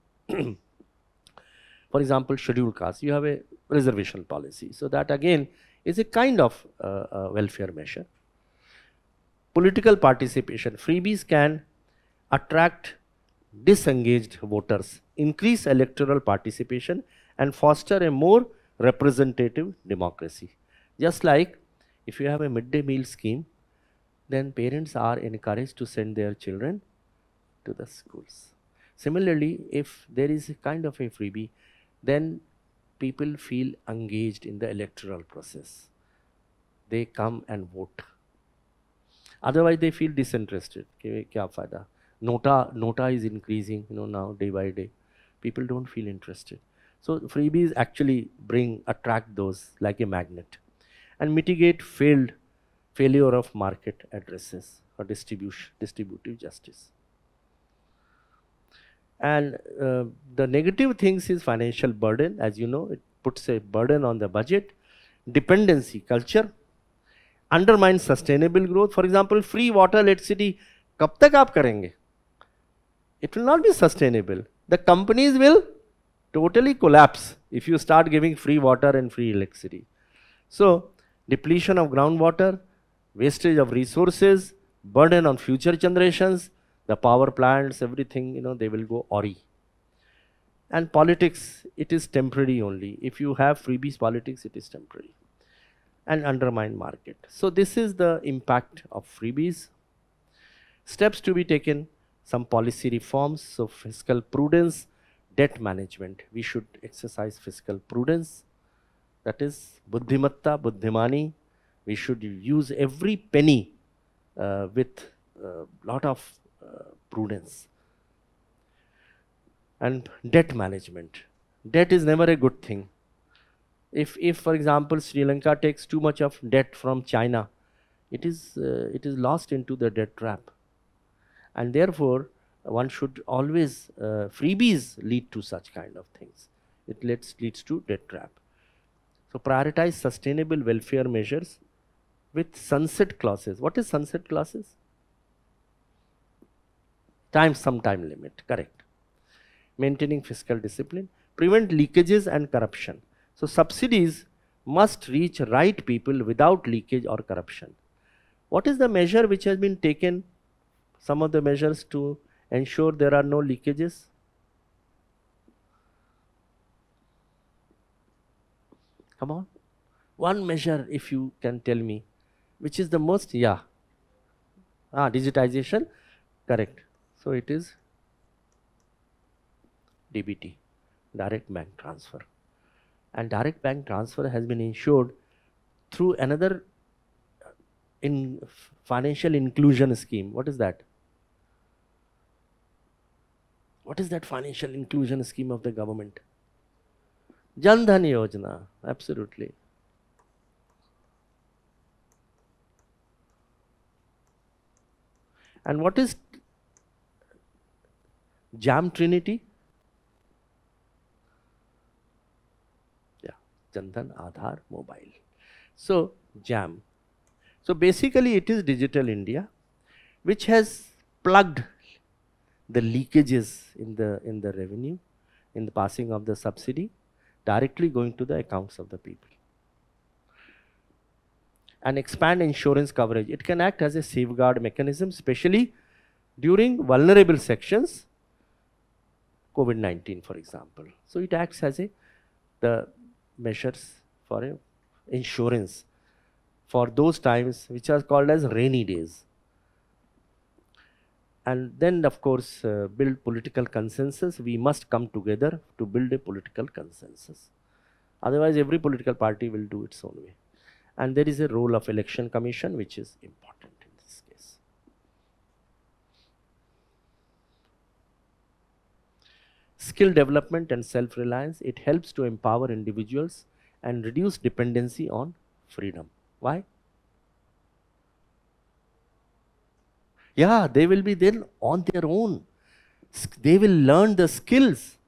For example, scheduled caste, you have a reservation policy. So that again is a kind of welfare measure. Political participation. Freebies can attract disengaged voters, increase electoral participation, and foster a more representative democracy. Just like if you have a midday meal scheme, then parents are encouraged to send their children to the schools. Similarly, if there is a kind of a freebie, then people feel engaged in the electoral process. They come and vote. Otherwise, they feel disinterested. Kya fayda? Nota is increasing, now day by day. People don't feel interested. So freebies actually attract those like a magnet, and mitigate failure of market addresses or distributive justice. And the negative things is financial burden. As you know, it puts a burden on the budget, dependency culture, undermines sustainable growth. For example, free water, electricity, kab tak aap karenge? It will not be sustainable. The companies will totally collapse if you start giving free water and free electricity. So, depletion of groundwater, wastage of resources, burden on future generations, the power plants, everything, they will go awry. And politics, it is temporary only. If you have freebies politics, it is temporary. And undermine market. So this is the impact of freebies. Steps to be taken, some policy reforms, so fiscal prudence, debt management. We should exercise fiscal prudence. That is buddhimatta, buddhimani. We should use every penny with a lot of prudence. And debt management. Debt is never a good thing. If for example, Sri Lanka takes too much of debt from China, it is lost into the debt trap. And therefore, one should always, freebies lead to such kind of things. It leads to debt trap. So prioritize sustainable welfare measures with sunset clauses. What is sunset clauses? Some time limit, correct. Maintaining fiscal discipline, prevent leakages and corruption. So subsidies must reach right people without leakage or corruption. What is the measure which has been taken, some of the measures to ensure there are no leakages? Come on. One measure, if you can tell me, which is the most, digitization, correct. So it is DBT, direct bank transfer. And direct bank transfer has been ensured through another financial inclusion scheme. What is that? What is that financial inclusion scheme of the government? Jan Dhan Yojana, absolutely. And what is JAM Trinity? Jan Dhan Aadhaar Mobile. So JAM. So basically it is Digital India, which has plugged the leakages in the revenue, in the passing of the subsidy, directly going to the accounts of the people. And expand insurance coverage. It can act as a safeguard mechanism, especially during vulnerable sections, COVID-19 for example. So it acts as the measures for insurance for those times which are called as rainy days. And then of course build political consensus. We must come together to build a political consensus. Otherwise every political party will do its own way. And there is a role of election commission which is important in this case. Skill development and self-reliance. It helps to empower individuals and reduce dependency on freedom. Why? Yeah, they will be then on their own. They will learn the skills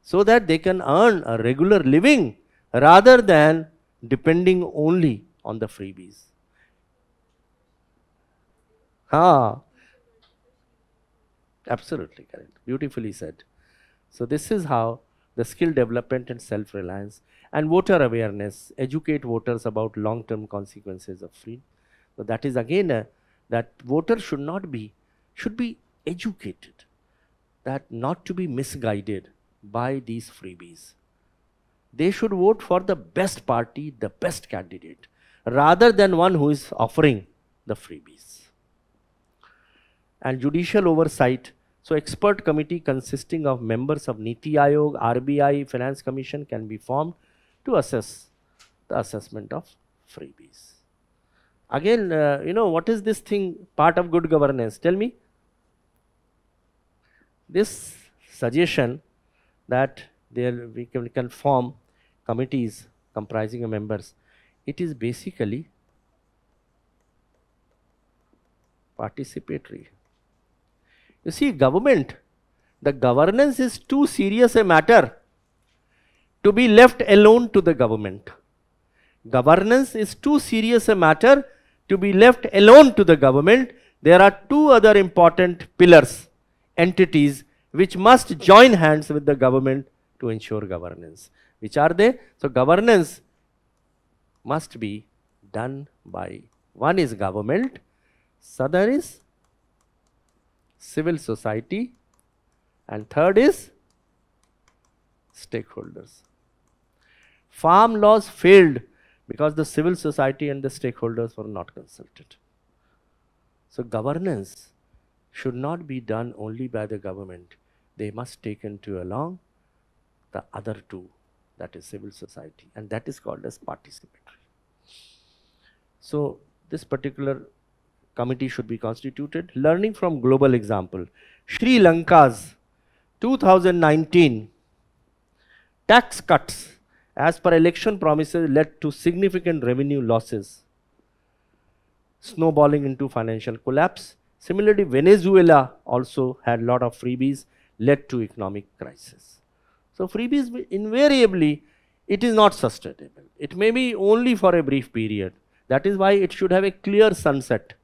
so that they can earn a regular living rather than depending only on the freebies. Absolutely correct. Beautifully said. So this is how the skill development and self-reliance, and voter awareness, educate voters about long-term consequences of free. So that is again that voters should be educated, that not to be misguided by these freebies. They should vote for the best party, the best candidate, rather than one who is offering the freebies. And judicial oversight. So expert committee consisting of members of Niti Aayog, RBI, Finance Commission can be formed to assess the assessment of freebies. Again, what is this thing, part of good governance? Tell me. This suggestion that we can form committees comprising of members, it is basically participatory. You see, government, the governance is too serious a matter to be left alone to the government. Governance is too serious a matter to be left alone to the government. There are two other important pillars, entities, which must join hands with the government to ensure governance. Which are they? So governance must be done by, one is government, other is civil society, and third is stakeholders. Farm laws failed because the civil society and the stakeholders were not consulted. So governance should not be done only by the government. They must take into along the other two, that is civil society, and that is called as participatory. So this particular committee should be constituted. Learning from global example. Sri Lanka's 2019 tax cuts as per election promises led to significant revenue losses, snowballing into financial collapse. Similarly, Venezuela also had a lot of freebies, led to economic crisis. So freebies invariably, it is not sustainable. It may be only for a brief period. That is why it should have a clear sunset.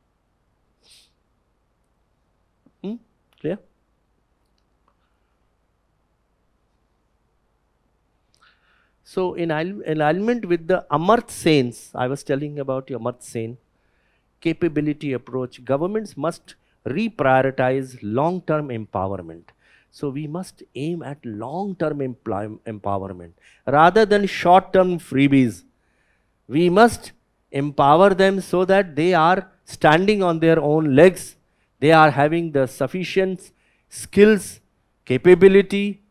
Clear? So in alignment with the Amartya Sen's, I was telling about Amartya Sen, capability approach, governments must reprioritize long-term empowerment. So we must aim at long-term empowerment rather than short-term freebies. We must empower them so that they are standing on their own legs. They are having the sufficient skills, capability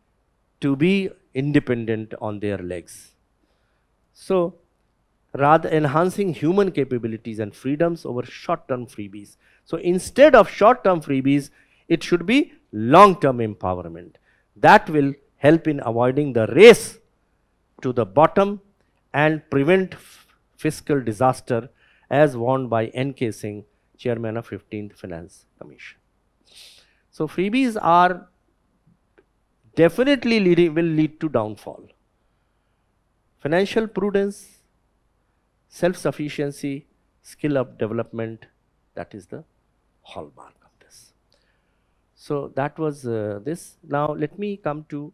to be independent on their legs. So rather enhancing human capabilities and freedoms over short-term freebies. So instead of short-term freebies, it should be long-term empowerment. That will help in avoiding the race to the bottom and prevent fiscal disaster as warned by N.K. Singh, Chairman of 15th Finance Commission. So freebies are definitely will lead to downfall. Financial prudence, self-sufficiency, skill of development, that is the hallmark of this. So that was this. Now let me come to